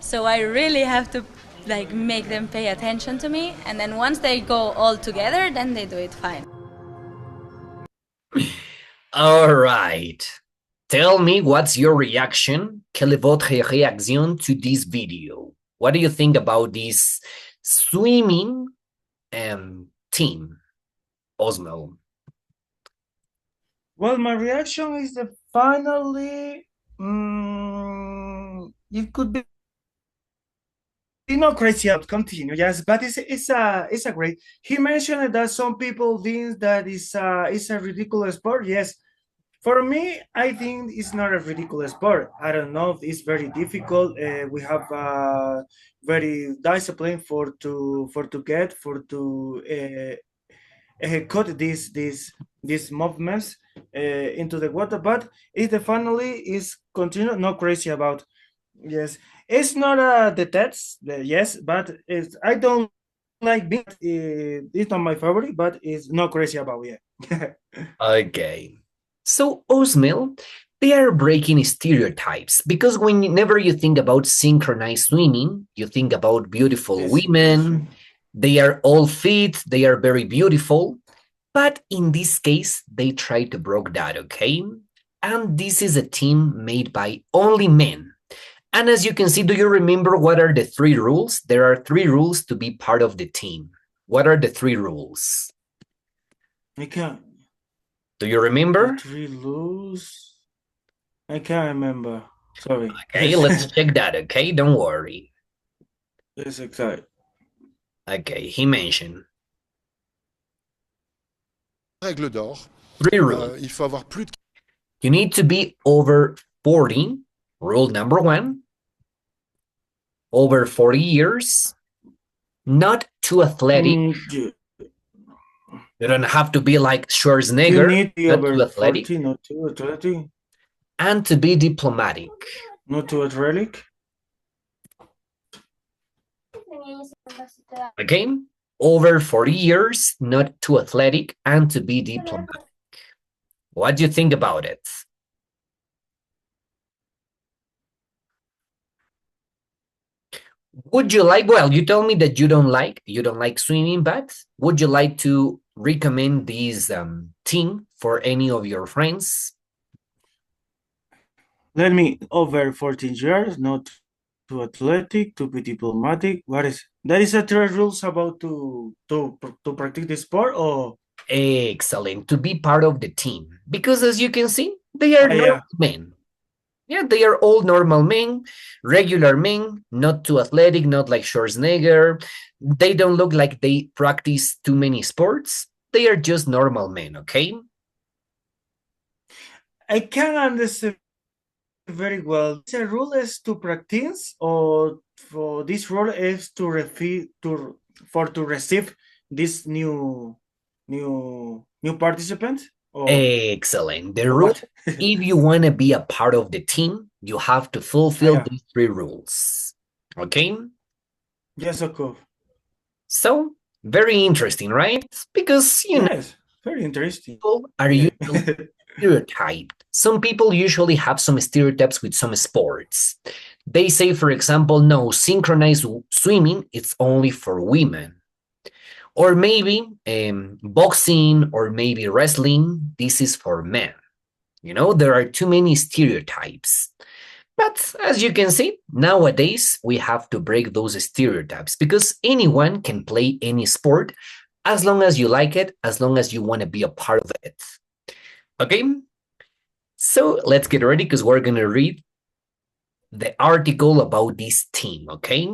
So I really have to make them pay attention to me, and then once they go all together, then they do it fine. All right. Tell me what's your reaction, quelle est votre réaction to this video? What do you think about this swimming team, Osmo? Well, my reaction is that finally, it could be not crazy out. Continue, yes, but it's a great. He mentioned that some people think that it's a ridiculous sport. Yes, for me, I think it's not a ridiculous sport. I don't know if it's very difficult. We have very discipline to cut these movements into the water, but it definitely is continue not crazy about. Yes, it's not the test, yes, but I don't like being. It's not my favorite, but it's not crazy about it. Okay. So, Osmel, they are breaking stereotypes because whenever you think about synchronized swimming, you think about beautiful Yes, women. They are all fit, they are very beautiful. But in this case, they try to break that, okay? And this is a team made by only men. And as you can see, do you remember what are the 3 rules? There are 3 rules to be part of the team. What are the 3 rules? I can't. Do you remember? 3 rules. I can't remember. Sorry. Okay, let's check that, okay? Don't worry. Yes, exactly. Okay, he mentioned. Règle d'or. 3 rules. Il faut avoir plus de... You need to be over 40. Rule number 1. Over 40 years. Not too athletic. You don't have to be like Schwarzenegger. You need to be not over too athletic. 40, not too athletic. And to be diplomatic. Not too athletic. Okay? over 40 years, not too athletic, and to be diplomatic. What do you think about it? Would you like, well, you told me that you don't like swimming, but would you like to recommend this team for any of your friends? Let me over 14 years, not too athletic, to be diplomatic. What is that? Is a three rules about to practice the sport or Excellent, to be part of the team. Because as you can see, they are yeah. normal men. Yeah, they are all normal men, regular men, not too athletic, not like Schwarzenegger. They don't look like they practice too many sports. They are just normal men, okay? I can understand very well. The rule is to practice, or for this role is to receive this new participant. Or Excellent. The rule, if you want to be a part of the team, you have to fulfill these three rules. Okay? Yes, of course. So, very interesting, right? Because, you know, very interesting. People are usually stereotyped. Some people usually have some stereotypes with some sports. They say, for example, no, synchronized swimming, it's only for women. Or maybe boxing or maybe wrestling, this is for men. You know, there are too many stereotypes. But as you can see, nowadays we have to break those stereotypes because anyone can play any sport as long as you like it, as long as you want to be a part of it. Okay? So let's get ready because we're going to read the article about this team, okay?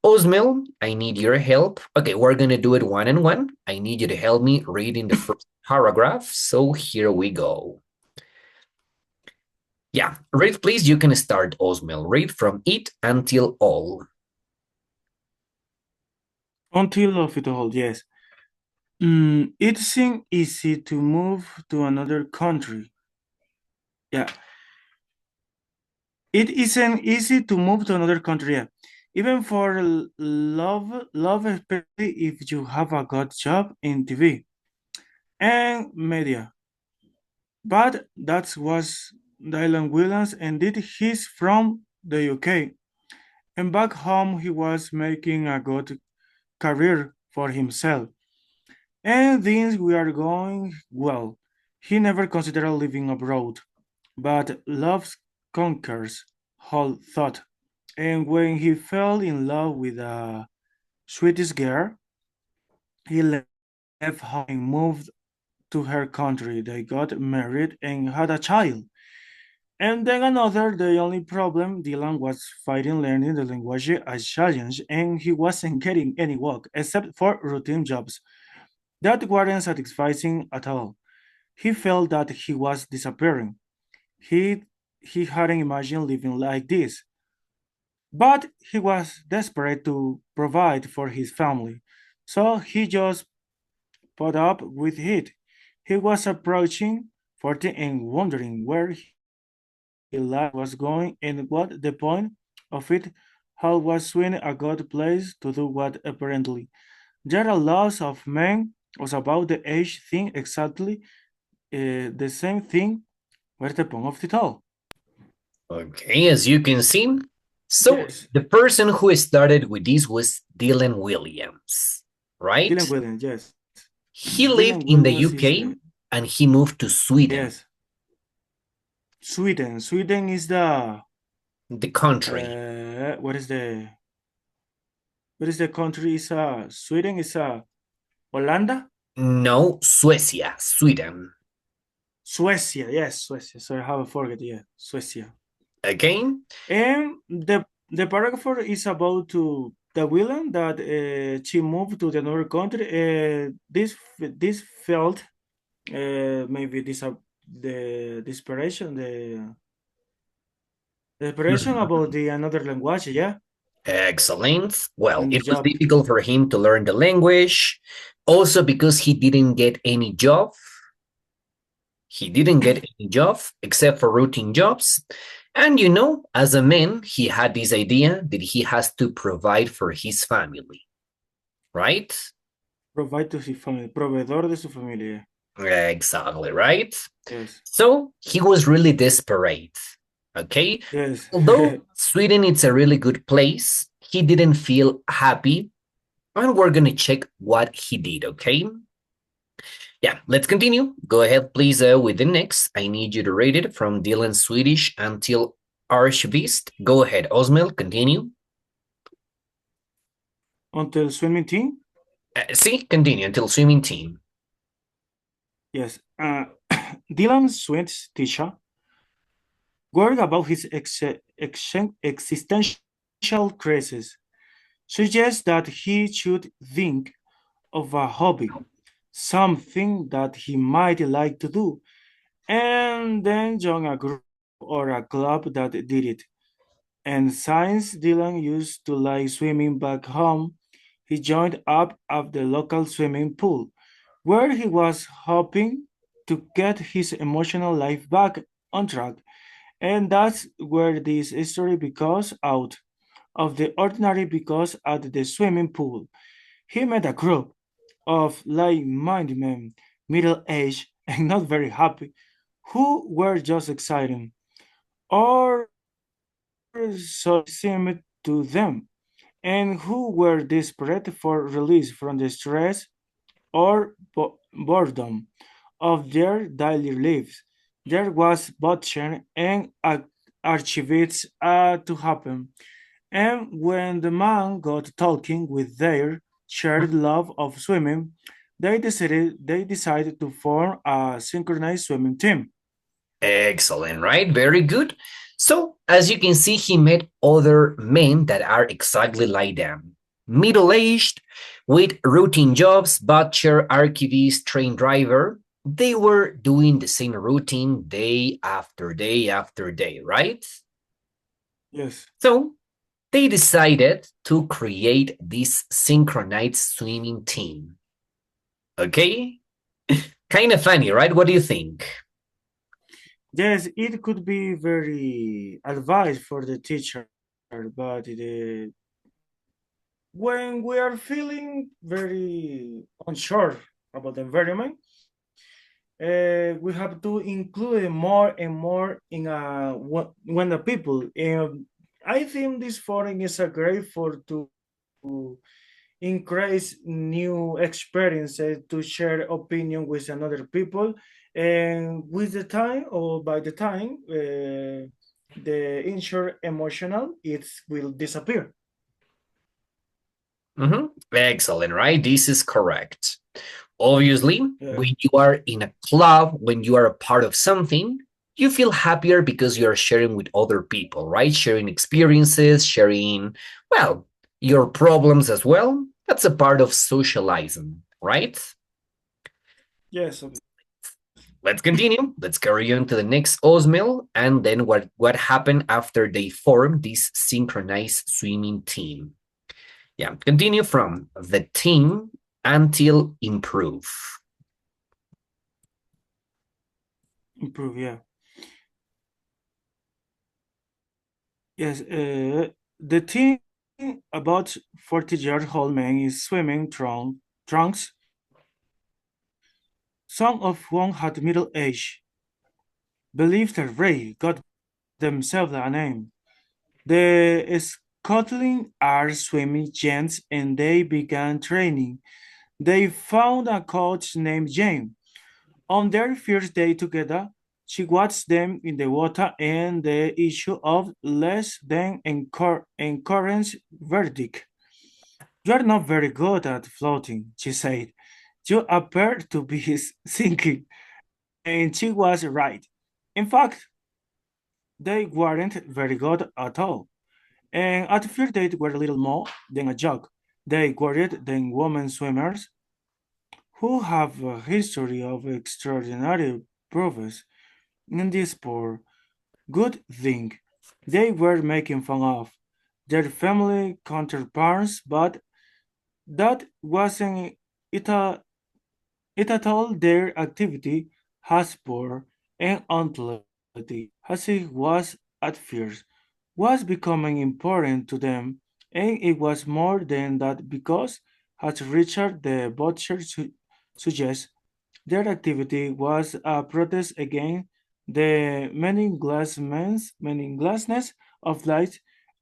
Osmel, I need your help. Okay, we're going to do it one on one. I need you to help me reading the first paragraph. So here we go. Yeah, read please. You can start, Osmel. Read from it until all. Until of it all, yes. It isn't easy to move to another country. Yeah. It isn't easy to move to another country. Yeah. Even for love, especially if you have a good job in TV and media. But that was Dylan Williams, and he's from the UK. And back home, he was making a good career for himself. And things were going well. He never considered living abroad, but love conquers all thought. And when he fell in love with a Swedish girl, he left home and moved to her country. They got married and had a child. And then the only problem, Dylan was fighting learning the language as challenge, and he wasn't getting any work except for routine jobs. That weren't satisfying at all. He felt that he was disappearing. He hadn't imagined living like this. But he was desperate to provide for his family, so he just put up with it. He was approaching 40 and wondering where his life was going and what the point of it all was when a good place to do what apparently. There are lots of men was about the age thing exactly the same thing. Where's the point of it all? Okay, as you can see, so the person who started with this was Dylan Williams, right? Dylan Williams, yes. He lived in the UK and he moved to Sweden. Yes. Sweden is the country. What is the country? Is Sweden? Is Holanda? No, Suecia, Sweden. Suecia, yes, Suecia. So I have forget, yeah, Suecia. Again? And the paragraph is about to the villain that she moved to another country. This felt maybe the desperation, the desperation about the another language, yeah. Excellent. Well, it was difficult for him to learn the language, also because he didn't get any job. He didn't get any job except for routine jobs. And you know, as a man, he had this idea that he has to provide for his family, right? Provide to his family. Proveedor de su familia. Exactly, right? Yes. So he was really desperate. Okay. Yes. Although Sweden is a really good place, he didn't feel happy. And we're going to check what he did, okay? Yeah, let's continue. Go ahead, please, with the next. I need you to rate it from Dylan Swedish until Archivist. Go ahead, Osmel, continue. Until swimming team? See, continue until swimming team. Yes. Dylan Swin's teacher, worried about his existential crisis, suggests that he should think of a hobby, something that he might like to do, and then join a group or a club that did it. And since Dylan used to like swimming back home, he joined up at the local swimming pool, where he was hoping to get his emotional life back on track. And that's where this story becomes out of the ordinary, because at the swimming pool, he met a group of like-minded men, middle-aged and not very happy, who were just excited, or so it seemed to them, and who were desperate for release from the stress or boredom of their daily lives. There was Butcher and Archivists to happen, and when the man got talking with their shared love of swimming, they decided to form a synchronized swimming team. Excellent, right? Very good. So, as you can see, he met other men that are exactly like them. Middle-aged, with routine jobs, butcher, archivist, train driver. They were doing the same routine day after day after day, right? Yes. So, they decided to create this synchronized swimming team. Okay? Kind of funny, right? What do you think? Yes, it could be very advice for the teacher, but when we are feeling very unsure about the environment, we have to include more and more in when the people. I think this forum is a great for to increase new experiences, to share opinion with another people, and with the time or by the time the injured emotional it will disappear. Excellent, right? This is correct. Obviously, Yeah. when you are in a club, when you are a part of something, you feel happier because you are sharing with other people, right? Sharing experiences, sharing, well, your problems as well. That's a part of socializing, right? Yes. Let's continue. Let's carry on to the next Osmil, and then what happened after they formed this synchronized swimming team. Yeah, continue from the team until improve. Improve, yeah. Yes, the team, about 40-year-old man, is swimming trunks, some of whom had middle age, believed that Ray got themselves a name. The Scotland are swimming gents, and they began training. They found a coach named Jane. On their first day together, she watched them in the water, and the issue of less than encouraged verdict. "You are not very good at floating," she said. "You appear to be sinking." And she was right. In fact, they weren't very good at all. And at first they were little more than a joke. They worried than women swimmers, who have a history of extraordinary prowess in this sport. Good thing they were making fun of their family counterparts, but that wasn't it at all. Their activity, as poor and unathletic as it was at first, was becoming important to them, and it was more than that because as Richard the Butcher suggests, their activity was a protest against the meaninglessness of life,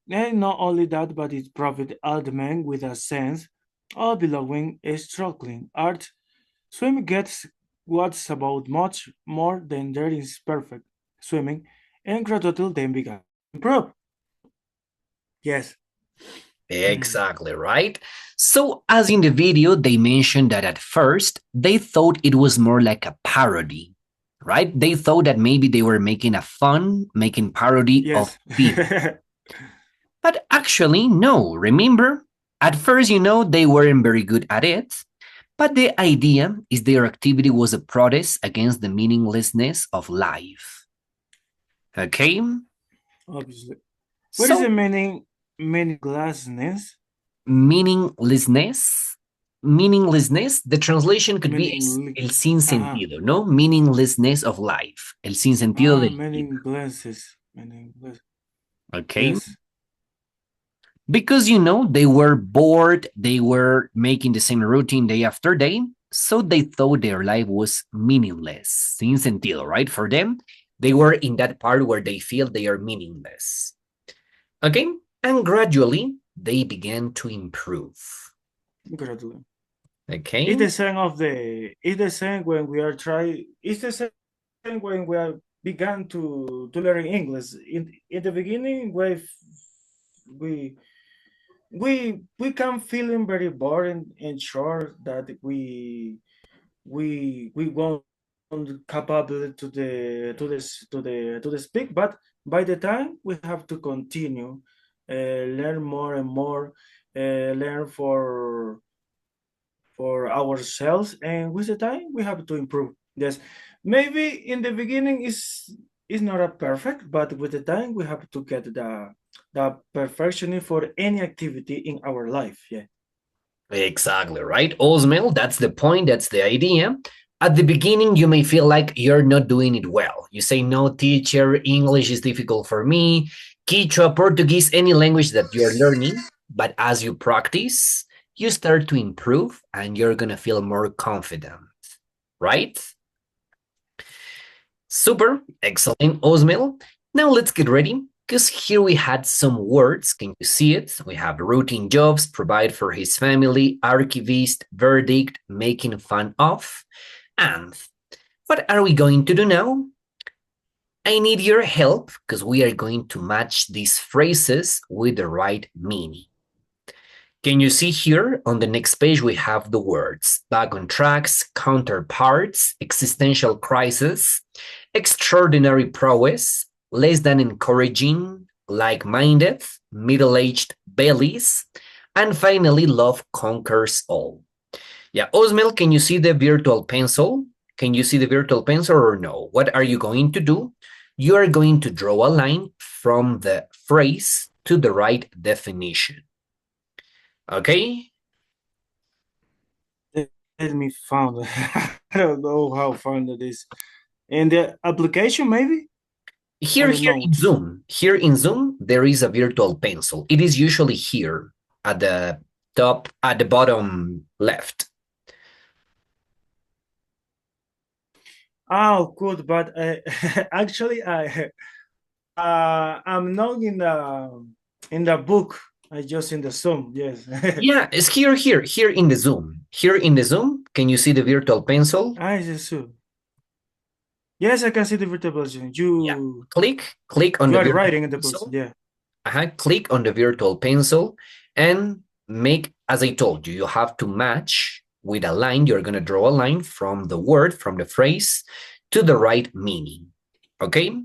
and not only that, but it provided all the men with a sense of belonging, a struggling art. Swimming gets what's about much more than there is perfect swimming, and Grototl then began to improve. Yes. Exactly, right? So, as in the video, they mentioned that at first they thought it was more like a parody, right? They thought that maybe they were making parody of Yes. people. But actually, no. Remember, at first, they weren't very good at it. But the idea is their activity was a protest against the meaninglessness of life. Okay? Obviously. What is the meaninglessness? Meaninglessness, the translation could be el sin sentido, ¿no? Meaninglessness of life. El sin sentido de la vida. Meaningless. Okay. Yes. Because, they were bored, they were making the same routine day after day, so they thought their life was meaningless. Sin sentido, right? For them, they were in that part where they feel they are meaningless. Okay? And gradually, they began to improve. Gradually. Okay. It's the same when we are trying. It's the same when we are began to learn English. In the beginning, we can feeling very boring and sure that we won't capable to the speak. But by the time we have to continue, learn more and more, learn for ourselves, and with the time we have to improve. Yes, maybe in the beginning is not a perfect, but with the time we have to get the perfection for any activity in our life. Yeah, exactly, right, Osmel? That's the point, that's the idea. At the beginning, you may feel like you're not doing it well. You say, no, teacher, English is difficult for me, Quechua, Portuguese, any language that you're learning. But as you practice, you start to improve and you're going to feel more confident, right? Super, excellent, Osmel. Now let's get ready, because here we had some words. Can you see it? We have routine jobs, provide for his family, archivist, verdict, making fun of. And what are we going to do now? I need your help because we are going to match these phrases with the right meaning. Can you see here on the next page, we have the words back on tracks, counterparts, existential crisis, extraordinary prowess, less than encouraging, like-minded, middle-aged bellies, and finally, love conquers all. Yeah, Osmel, can you see the virtual pencil? Can you see the virtual pencil or no? What are you going to do? You are going to draw a line from the phrase to the right definition. Okay? let me find. I don't know how found it is. In the application, maybe. Here in Zoom, there is a virtual pencil. It is usually here at the top, at the bottom left. Oh, good, but actually, I'm not in the book. I just in the Zoom. Yes. Yeah, it's here in the Zoom. Here in the Zoom, can you see the virtual pencil? It's the Zoom. Yes, I can see the virtual pencil. Click on the virtual writing in the pencil. pencil. Yeah. Click on the virtual pencil and make, as I told you, you have to match with a line. You're going to draw a line from the word, from the phrase, to the right meaning. Okay?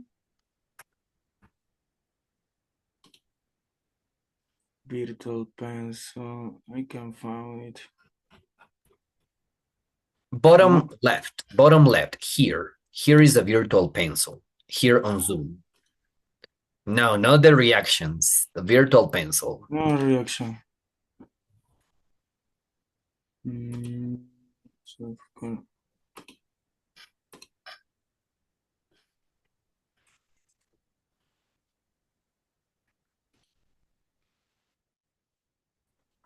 Virtual pencil. I can find it. Bottom left, here. Here is the virtual pencil, here on Zoom. No, not the reactions, the virtual pencil. No reaction.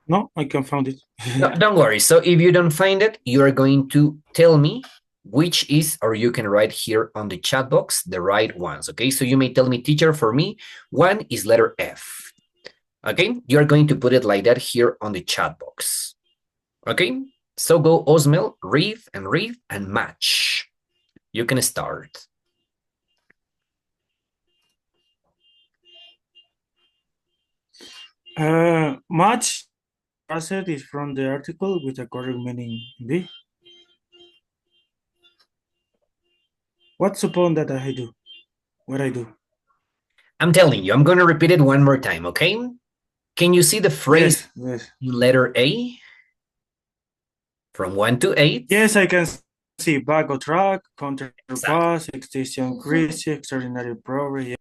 No, I can find it. No, don't worry. So if you don't find it, you are going to tell me which is, or you can write here on the chat box, the right ones. Okay, so you may tell me, teacher, for me, one is letter F. Okay, you're going to put it like that here on the chat box. Okay, so go Osmel, read and match. You can start. Much asset is from the article with the correct meaning B. What's upon that I do? What I do? I'm telling you, I'm going to repeat it one more time, okay? Can you see the phrase Yes. letter A? From 1 to 8? Yes, I can see back on track, counter pass, extension crazy, extraordinary progress. Yeah.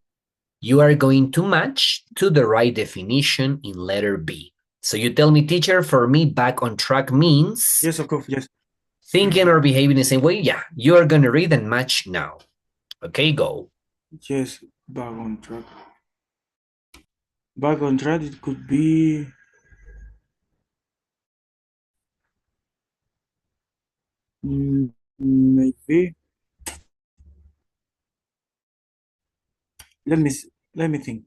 You are going to match to the right definition in letter B. So you tell me, teacher, for me, back on track means... Yes, of course, yes. Thinking or behaving the same way? Yeah, you are going to read and match now. Okay, go. Yes, back on track. Back on track, it could be... maybe... Let me think.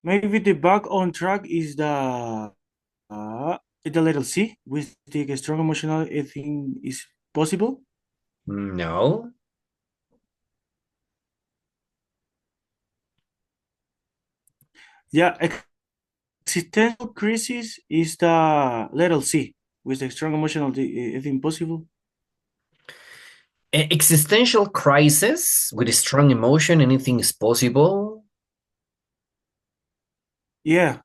Maybe the back on track is the letter C with the strong emotional thing is possible. No. Yeah, existential crisis is the letter C with the strong emotional thing possible. Existential crisis with a strong emotion, anything is possible? Yeah.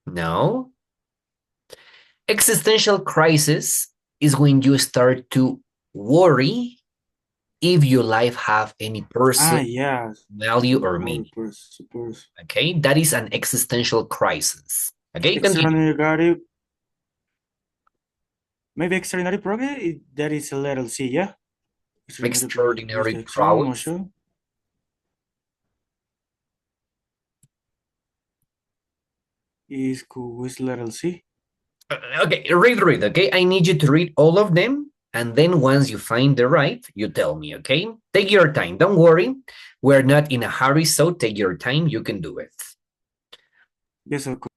No. Existential crisis is when you start to worry if your life have any person, value, or meaning. Okay, that is an existential crisis. Okay, continue. Extraordinary, maybe extraordinary progress. That is a letter C, yeah. Extraordinary prowess. Is with letter C. Okay, read. Okay, I need you to read all of them, and then once you find the right, you tell me. Okay, take your time. Don't worry, we're not in a hurry, so take your time. You can do it. Yes, of course.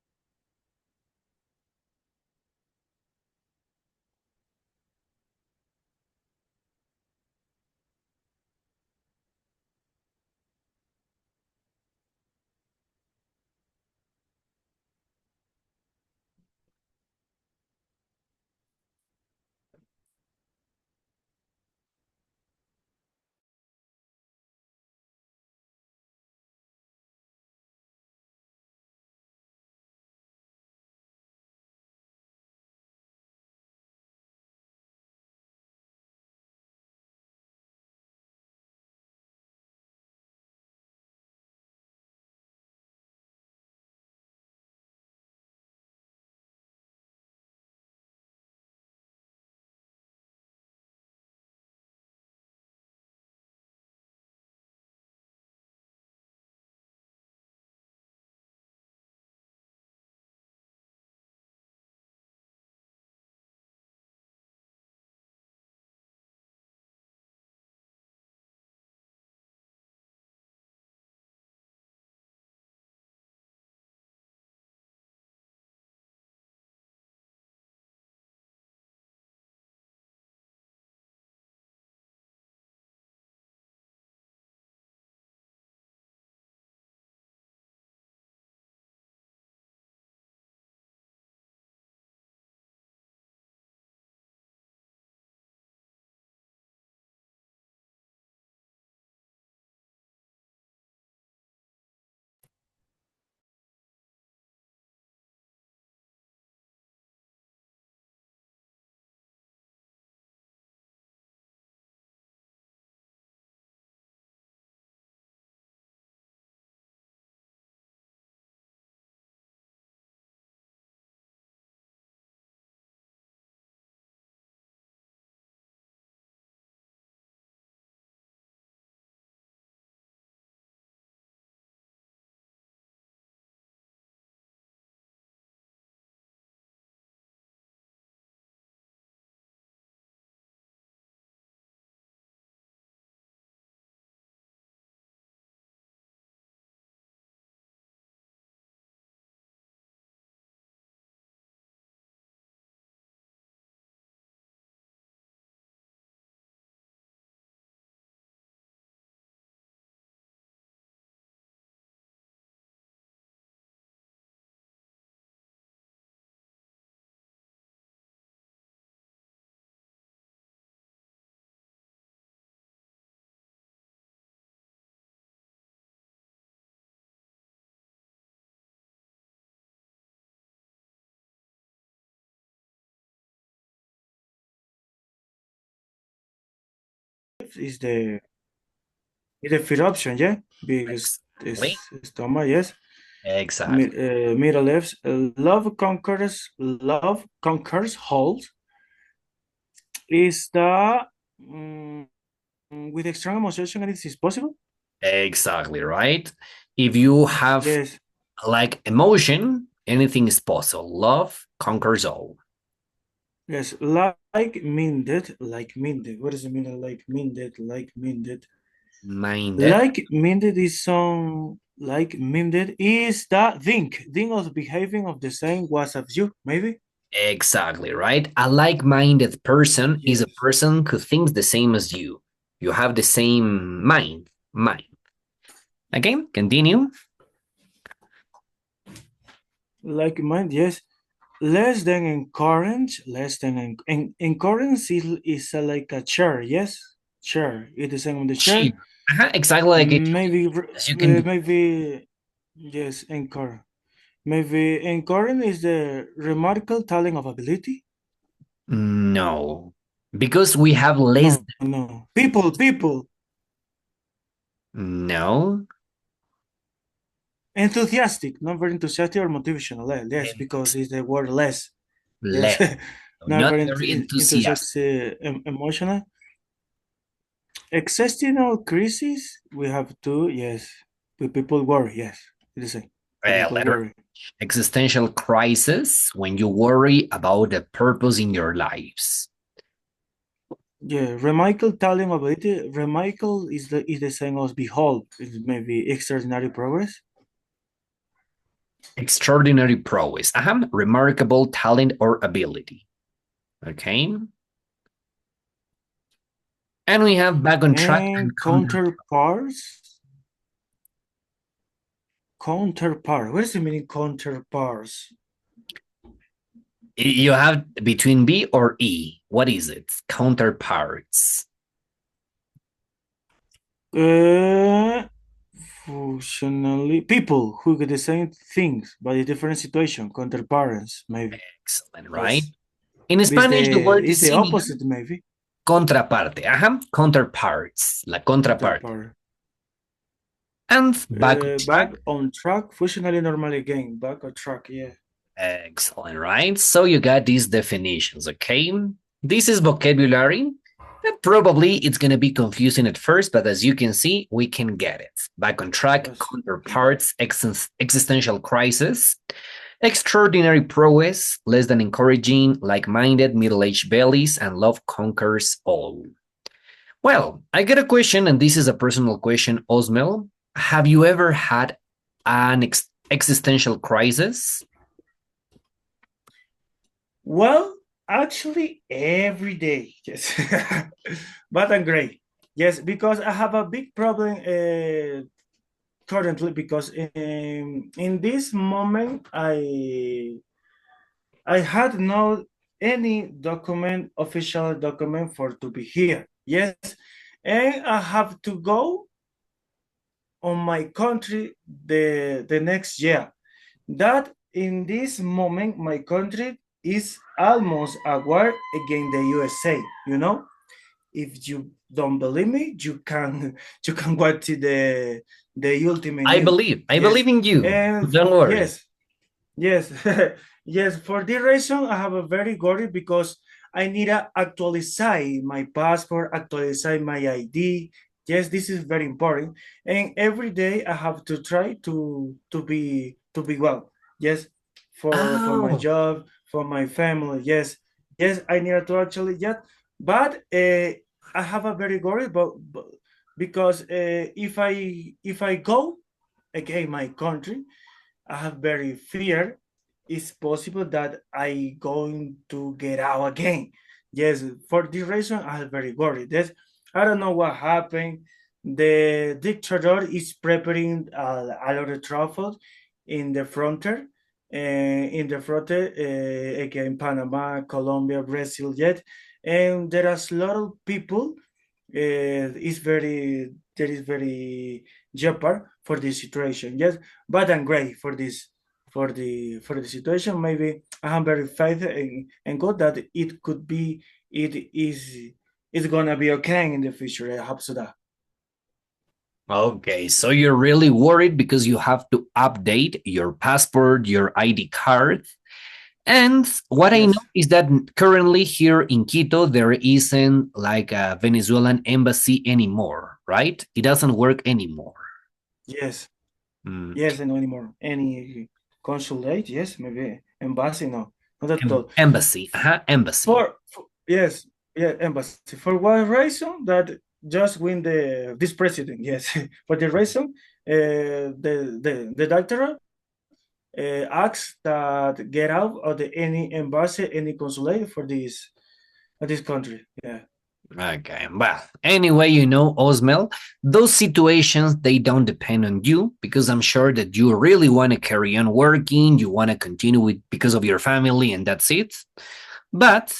is the third option, yeah, because Exactly. it's stomach, yes. Exactly. Middle left, love conquers hold is the with strong emotion and it is possible. Exactly, right? If you have Yes, like emotion, anything is possible. Love conquers all. yes, like minded. What is the meaning like minded? Minded. Like minded is some like minded is the think of behaving of the same was as you, maybe. Exactly, right? A like-minded person is a Yes, person who thinks the same as you. You have the same mind. Okay, continue. like mind. Yes, less than encourage. Encourage is like a chair. Yes, chair. It is the same on the chair. Exactly like it. Maybe As you can do. maybe yes, encourage. Maybe encourage is the remarkable talent of ability. No, because we have less. No. People. No. Enthusiastic, not very enthusiastic or motivational. Yes, because it's the word less. Yes, Less. not Not very very enthusiastic. enthusiastic, emotional. Existential crisis, we have to, yes. People worry, yes. It is a people Letter worry. existential crisis when you worry about the purpose in your lives. Yeah, remarkable talent ability. Remarkable is the same as behold. It may be extraordinary progress. Extraordinary prowess. Remarkable talent or ability. Okay. And we have back on track And counterparts. Counterpart. What does it mean counterparts? You have between B or E. What is it? Counterparts. Functionally, people who get the same things but in different situation, counterparts, maybe. Excellent, right? Yes. In Spanish, the word It's is the similar. opposite, maybe. Contraparte. Counterparts. La contraparte. Counterpart. And back on track. Back on track, functionally normal again. Back on track, yeah. Excellent, right? So you got these definitions, okay? This is vocabulary. Probably it's going to be confusing at first, but as you can see, we can get it. Back on track, Yes. counterparts, existential crisis, extraordinary prowess, less than encouraging, like-minded, middle-aged bellies, and love conquers all. Well, I get a question, and this is a personal question, Osmel. Have you ever had an existential crisis? Well, actually, every day, yes. But I'm great. Yes, because I have a big problem currently because in this moment I had no any document, official document for to be here. Yes, and I have to go on my country the next year. That in this moment my country is almost a war against the USA. You know, if you don't believe me, you can watch the ultimate. I News. believe. I Yes. believe in you. And Don't worry. Yes, yes. For this reason, I have a very worried because I need to actualize my passport, actualize my ID. Yes, this is very important. And every day I have to try to be well. Yes, for my Oh, job, for my family. Yes, yes. I need to actually but I have a very worry, but because if I go again my country. I have very fear. It's possible that I going to get out again. Yes, for this reason, I am very worried. Yes, I don't know what happened. The dictator is preparing a lot of trouble in the frontier, again Panama, Colombia, Brazil, yet, and there are a lot of people. Is very there is very jeopard for this situation. Yes, but I'm great for this for the situation. Maybe I am very faith in God that it could be it is it's gonna be okay in the future. I hope so that. Okay, so you're really worried because you have to update your passport, your ID card. And what I Yes. know is that currently here in Quito, there isn't like a Venezuelan embassy anymore, right? It doesn't work anymore. Yes. Mm. Yes, and no anymore. Any consulate? Yes, maybe embassy. No, not at all. Embassy. Embassy. Yes, yeah, embassy. For what reason? That just win this president. Yes, for the reason, the doctor asks that get out of any embassy, any consulate for this country. Yeah. Okay, well, anyway, Osmel, those situations, they don't depend on you because I'm sure that you really want to carry on working, you want to continue with because of your family, and that's it. But,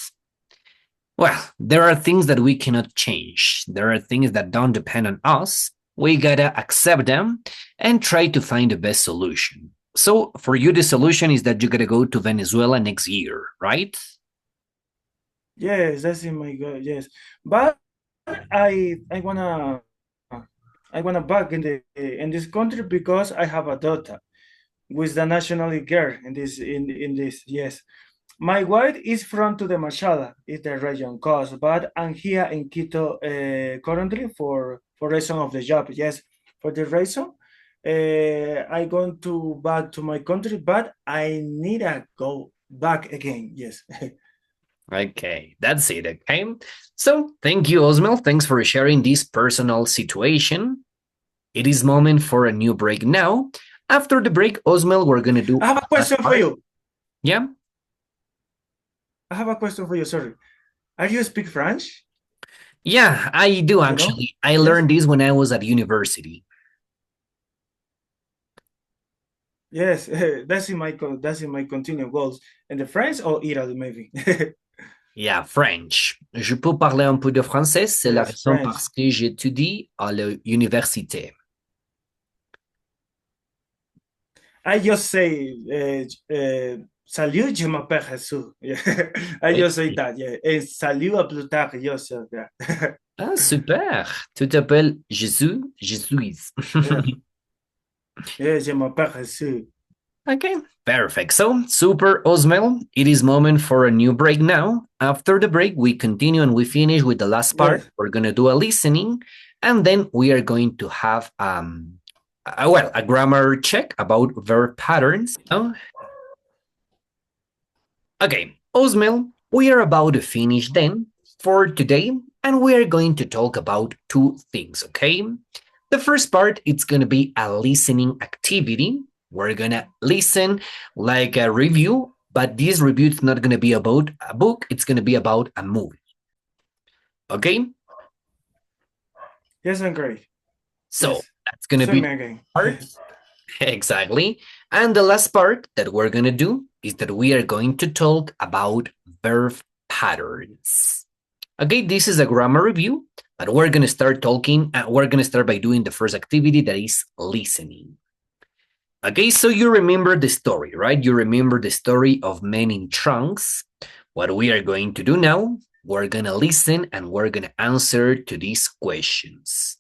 well, there are things that we cannot change. There are things that don't depend on us. We gotta accept them and try to find the best solution. So, for you, the solution is that you gotta go to Venezuela next year, right? Yes, that's in my goal. Yes, but I wanna back in this country because I have a daughter with the nationality girl in this. Yes, my wife is from to the Machala, is the region cause, but I'm here in Quito currently for reason of the job. Yes, for the reason. I going to back to my country, but I need to go back again. Yes. Okay, that's it, okay? So, thank you, Osmel. Thanks for sharing this personal situation. It is moment for a new break now. After the break, Osmel, we're going to do... I have a question for you. Yeah? I have a question for you, sorry. Are you speak French? Yeah, I do, actually. I learned this when I was at university. Yes, that's in my continuing goals. And the French or Italy, maybe? Yeah, French. Je peux parler un peu de français, c'est la raison French. parce que j'étudie à l'université. I just say, salut, je m'appelle Jesus. Yeah. I just say that, yeah. And salut à plus tard, just that. Ah, super. Tu t'appelles Jésus? Jésus. Yeah, je m'appelle Jesus. Okay, perfect. So, super, Osmel. It is moment for a new break now. After the break, we continue and we finish with the last part. Yes. We're going to do a listening, and then we are going to have a grammar check about verb patterns. Okay, Osmel, we are about to finish then for today, and we are going to talk about two things, okay? The first part, it's going to be a listening activity. We're going to listen like a review, but this review is not going to be about a book. It's going to be about a movie. Okay? Yes, I'm great. So yes. That's going to be the part. Exactly. And the last part that we're going to do is that we are going to talk about verb patterns. Okay, this is a grammar review, but we're going to start talking. We're going to start by doing the first activity, that is listening. Okay, so you remember the story, right? You remember the story of Men in Trunks. What we are going to do now, we're going to listen and we're going to answer to these questions.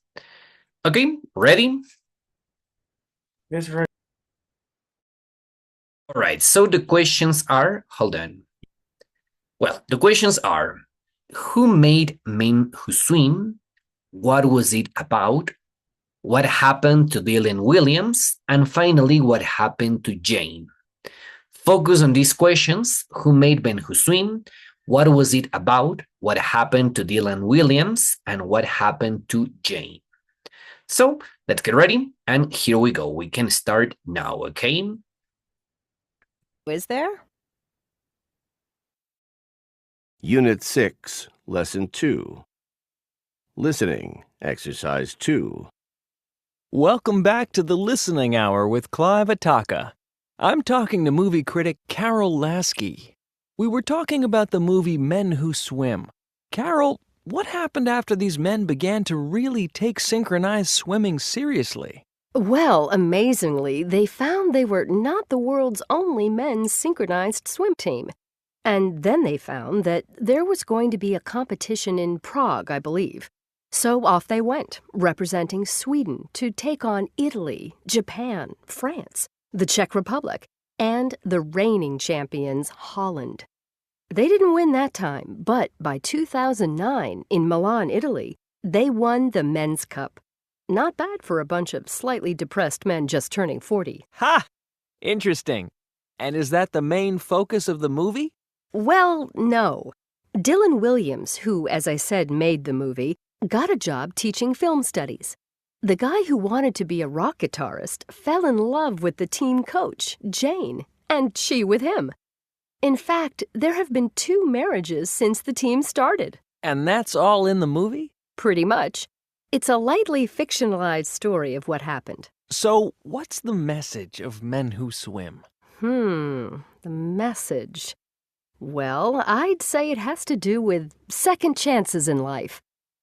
Okay, ready? Yes, right. All right, so the questions are, hold on. Well, the questions are, who made Men Who Swim? What was it about? What happened to Dylan Williams? And finally, what happened to Jane? Focus on these questions. Who made Men Who Swim? What was it about? What happened to Dylan Williams? And what happened to Jane? So let's get ready. And here we go. We can start now, okay? Is there? Unit 6, Lesson 2. Listening, Exercise 2. Welcome back to the Listening Hour with Clive Ataka. I'm talking to movie critic Carol Lasky. We were talking about the movie Men Who Swim. Carol, what happened after these men began to really take synchronized swimming seriously? Well, amazingly, they found they were not the world's only men's synchronized swim team. And then they found that there was going to be a competition in Prague, I believe. So off they went, representing Sweden to take on Italy, Japan, France, the Czech Republic, and the reigning champions, Holland. They didn't win that time, but by 2009, in Milan, Italy, they won the Men's Cup. Not bad for a bunch of slightly depressed men just turning 40. Ha! Interesting. And is that the main focus of the movie? Well, no. Dylan Williams, who, as I said, made the movie, got a job teaching film studies. The guy who wanted to be a rock guitarist fell in love with the team coach, Jane, and she with him. In fact, there have been 2 marriages since the team started. And that's all in the movie? Pretty much. It's a lightly fictionalized story of what happened. So, what's the message of Men Who Swim? The message. Well, I'd say it has to do with second chances in life.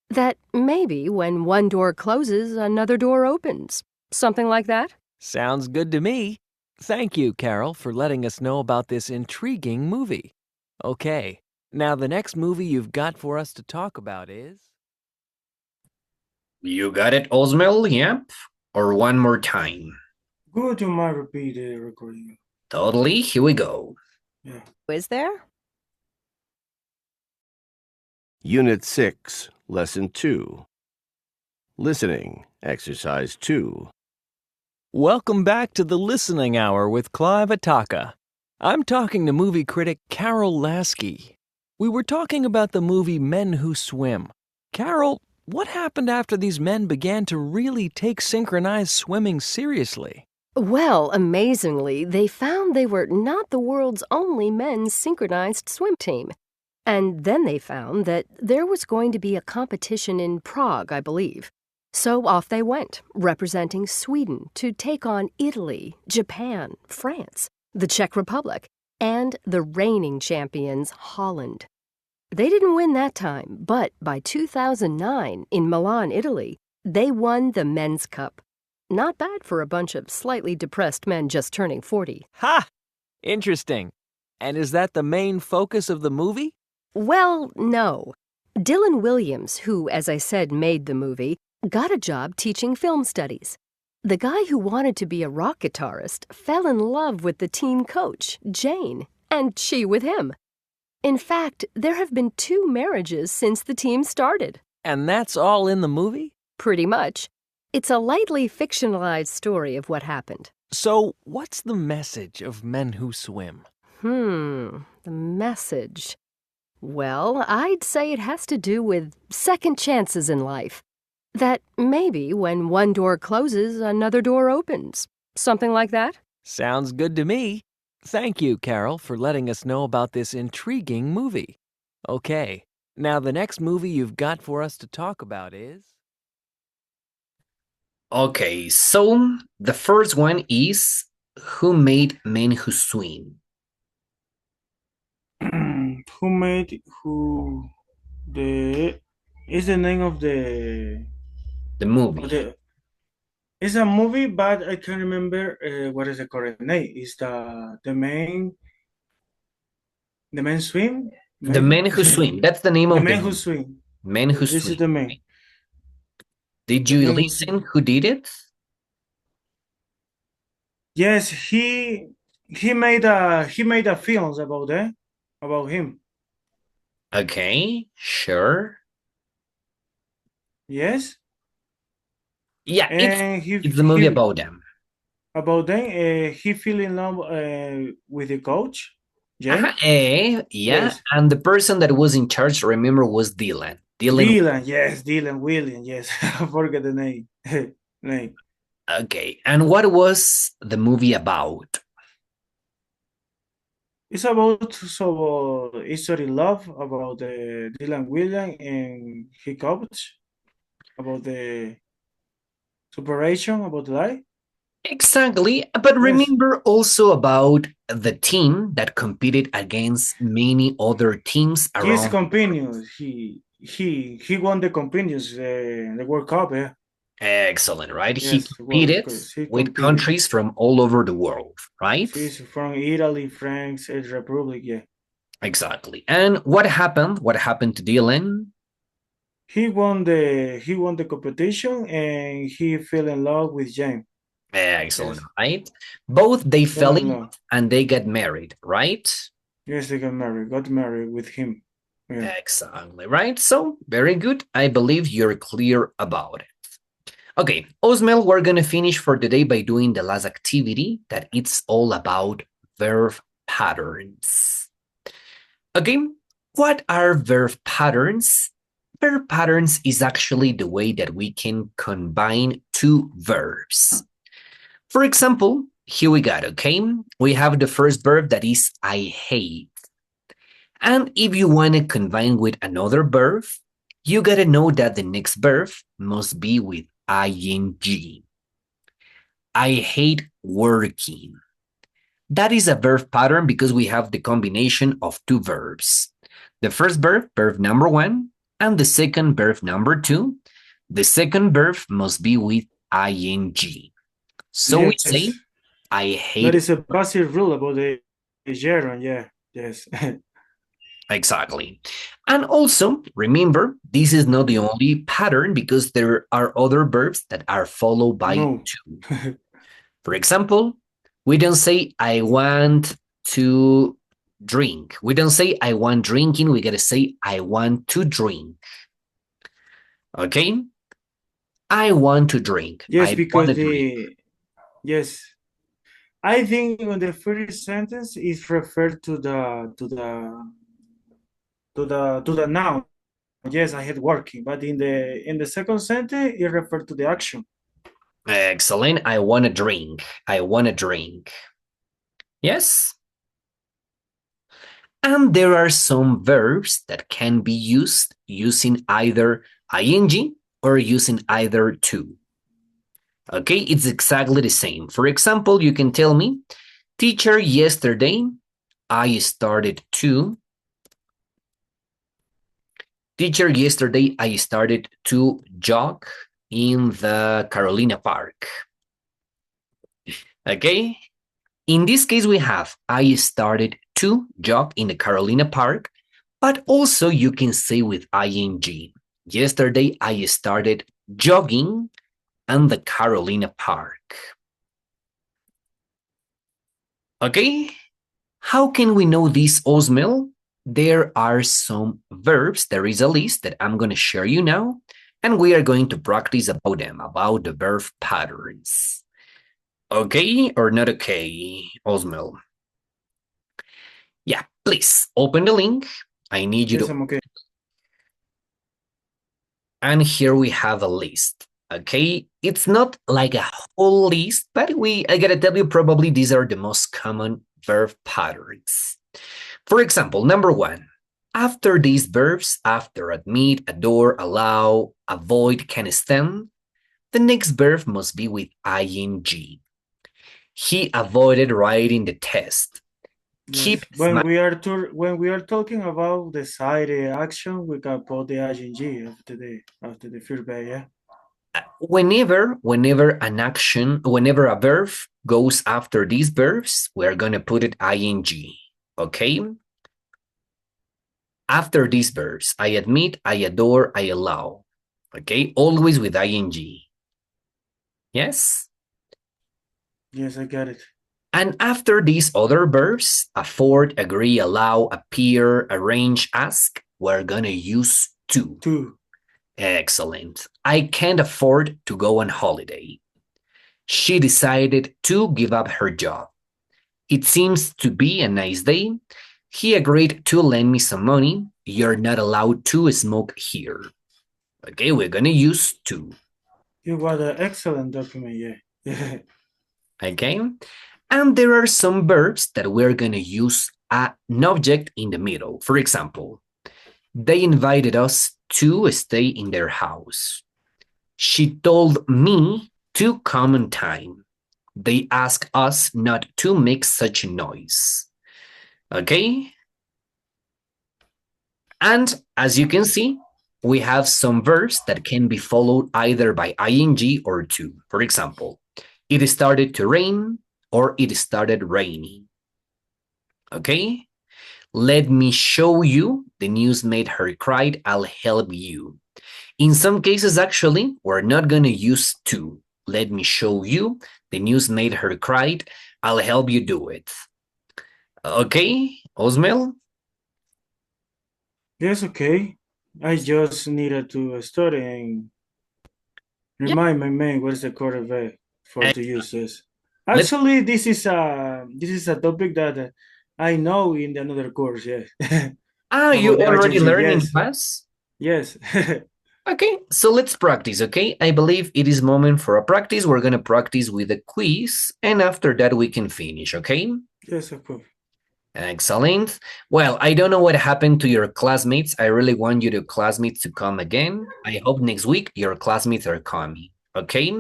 That maybe when one door closes, another door opens. Something like that? Sounds good to me. Thank you, Carol, for letting us know about this intriguing movie. Okay, now the next movie you've got for us to talk about is... You got it, Osmel? Yep. Or one more time? Good, you might repeat the recording. Totally. Here we go. Yeah. Is there? Unit 6, Lesson 2. Listening, Exercise 2. Welcome back to the Listening Hour with Clive Ataka. I'm talking to movie critic Carol Lasky. We were talking about the movie Men Who Swim. Carol, what happened after these men began to really take synchronized swimming seriously? Well, amazingly, they found they were not the world's only men's synchronized swim team. And then they found that there was going to be a competition in Prague, I believe. So off they went, representing Sweden to take on Italy, Japan, France, the Czech Republic, and the reigning champions, Holland. They didn't win that time, but by 2009, in Milan, Italy, they won the Men's Cup. Not bad for a bunch of slightly depressed men just turning 40. Ha! Interesting. And is that the main focus of the movie? Well, no. Dylan Williams, who, as I said, made the movie, got a job teaching film studies. The guy who wanted to be a rock guitarist fell in love with the team coach, Jane, and she with him. In fact, there have been 2 marriages since the team started. And that's all in the movie? Pretty much. It's a lightly fictionalized story of what happened. So, what's the message of Men Who Swim? The message. Well, I'd say it has to do with second chances in life. That maybe when one door closes, another door opens. Something like that? Sounds good to me. Thank you, Carol, for letting us know about this intriguing movie. Okay, now the next movie you've got for us to talk about is... Okay, so the first one is Who Made Men Who Swim? Who made who the is the name of the movie? It's a movie, but I can't remember what is the correct name. Is the main swim? The Men Who Swim. That's the name of the the Men Who movie. Swim. Men Who This Swim. is the main. Did you listen who did it? Yes, he made a films about him. Okay, sure. Yes. Yeah, And it's the movie about them. About them, he fell in love with the coach. Yeah. Yeah, Yes. and the person that was in charge, remember, was Dylan. Dylan Williams. Yes, I forget the name. name. Okay, and what was the movie about? It's about history love about Dylan Williams and his coach about the separation about life. Exactly, but remember also about the team that competed against many other teams around. His companions. He won the companions the World Cup. Yeah. Excellent, right? Yes, He competed with countries from all over the world, right? He's from Italy, France, and Republic, yeah. Exactly. And what happened? What happened to Dylan? He won the competition and he fell in love with Jane. Excellent, right? Both they fell in love love and they got married, right? Yes, they got married with him. Yeah. Exactly, right? So, very good. I believe you're clear about it. Okay, Osmel, we're going to finish for today by doing the last activity that it's all about verb patterns. Okay, what are verb patterns? Verb patterns is actually the way that we can combine two verbs. For example, here we got, okay? We have the first verb that is I hate. And if you want to combine with another verb, you got to know that the next verb must be with ing. I hate working. That is a verb pattern because we have the combination of two verbs. The first verb, verb number 1, and the second verb number 2. The second verb must be with ing. So we say, I hate. That is a basic rule about the gerund, yeah. Yes. Exactly. And also, remember, this is not the only pattern because there are other verbs that are followed by two. For example, we don't say, I want to drink. We don't say, I want drinking. We got to say, I want to drink. Okay? I want to drink. Yes, because yes. I think on the first sentence is referred to the noun. Yes, I had working, but in the second sentence it referred to the action. Excellent. I want to drink. I want to drink. Yes. And there are some verbs that can be used using either ing or using either to. Okay, it's exactly the same. For example, you can tell me, teacher, yesterday I started to. Teacher, yesterday I started to jog in the Carolina Park. Okay, in this case we have I started to jog in the Carolina Park, but also you can say with ing. Yesterday I started jogging in the Carolina Park. Okay, how can we know this, Osmel? There are some verbs. There is a list that I'm going to share you now, and we are going to practice about them, about the verb patterns. Okay or not okay, Osmel? Yeah, please open the link. I need you yes, to. I'm okay. And here we have a list. Okay, it's not like a whole list, but I gotta tell you, probably these are the most common verb patterns. For example, number 1, after these verbs, after admit, adore, allow, avoid, can stand, the next verb must be with ing. He avoided writing the test. Yes. When we are talking about the side action, we can put the ing after the first verb, yeah. Whenever an action, whenever a verb goes after these verbs, we're gonna put it ing. Okay? After these verbs, I admit, I adore, I allow. Okay? Always with ing. Yes? Yes, I got it. And after these other verbs, afford, agree, allow, appear, arrange, ask, we're gonna use to. To. Excellent. I can't afford to go on holiday. She decided to give up her job. It seems to be a nice day. He agreed to lend me some money. You're not allowed to smoke here. Okay, we're gonna use to. You got an excellent document, yeah. Okay, and there are some verbs that we're gonna use an object in the middle. For example, they invited us to stay in their house. She told me to come on time. They asked us not to make such a noise. Okay? And as you can see, we have some verbs that can be followed either by ing or to. For example, it started to rain or it started raining. Okay? Let me show you. The news made her cry. I'll help you. In some cases, actually, we're not going to use to. Let me show you. The news made her cry. I'll help you do it. Okay, Osmel? Yes, okay. I just needed to study and remind my man what is the correct way for to use this. Actually, this is a topic that I know in another course. Yeah. You About already emergency, learned in yes. class? Yes. Okay, so let's practice, okay? I believe it is moment for a practice. We're going to practice with a quiz, and after that we can finish, okay? Yes, of course. Excellent. Well, I don't know what happened to your classmates. I really want your classmates to come again. I hope next week your classmates are coming, okay?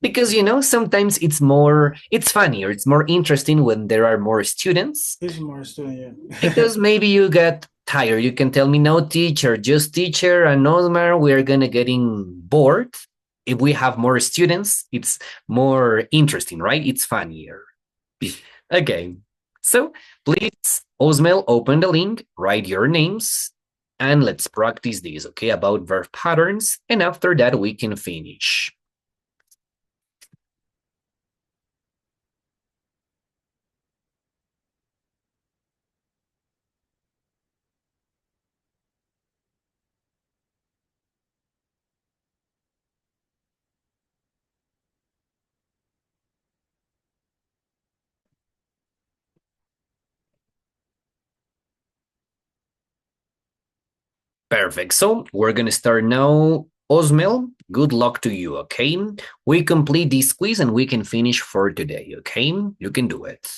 Because, you know, sometimes it's funnier, it's more interesting when there are more students. It's more student, yeah. Because maybe you get tired. You can tell me, no, teacher, just teacher and Osmar, we're gonna getting bored. If we have more students, it's more interesting, right? It's funnier. Okay, so please, Osmel, open the link, write your names, and let's practice this, okay, about verb patterns, and after that we can finish. Perfect. So we're going to start now. Osmel, good luck to you, okay? We complete this quiz and we can finish for today, okay? You can do it.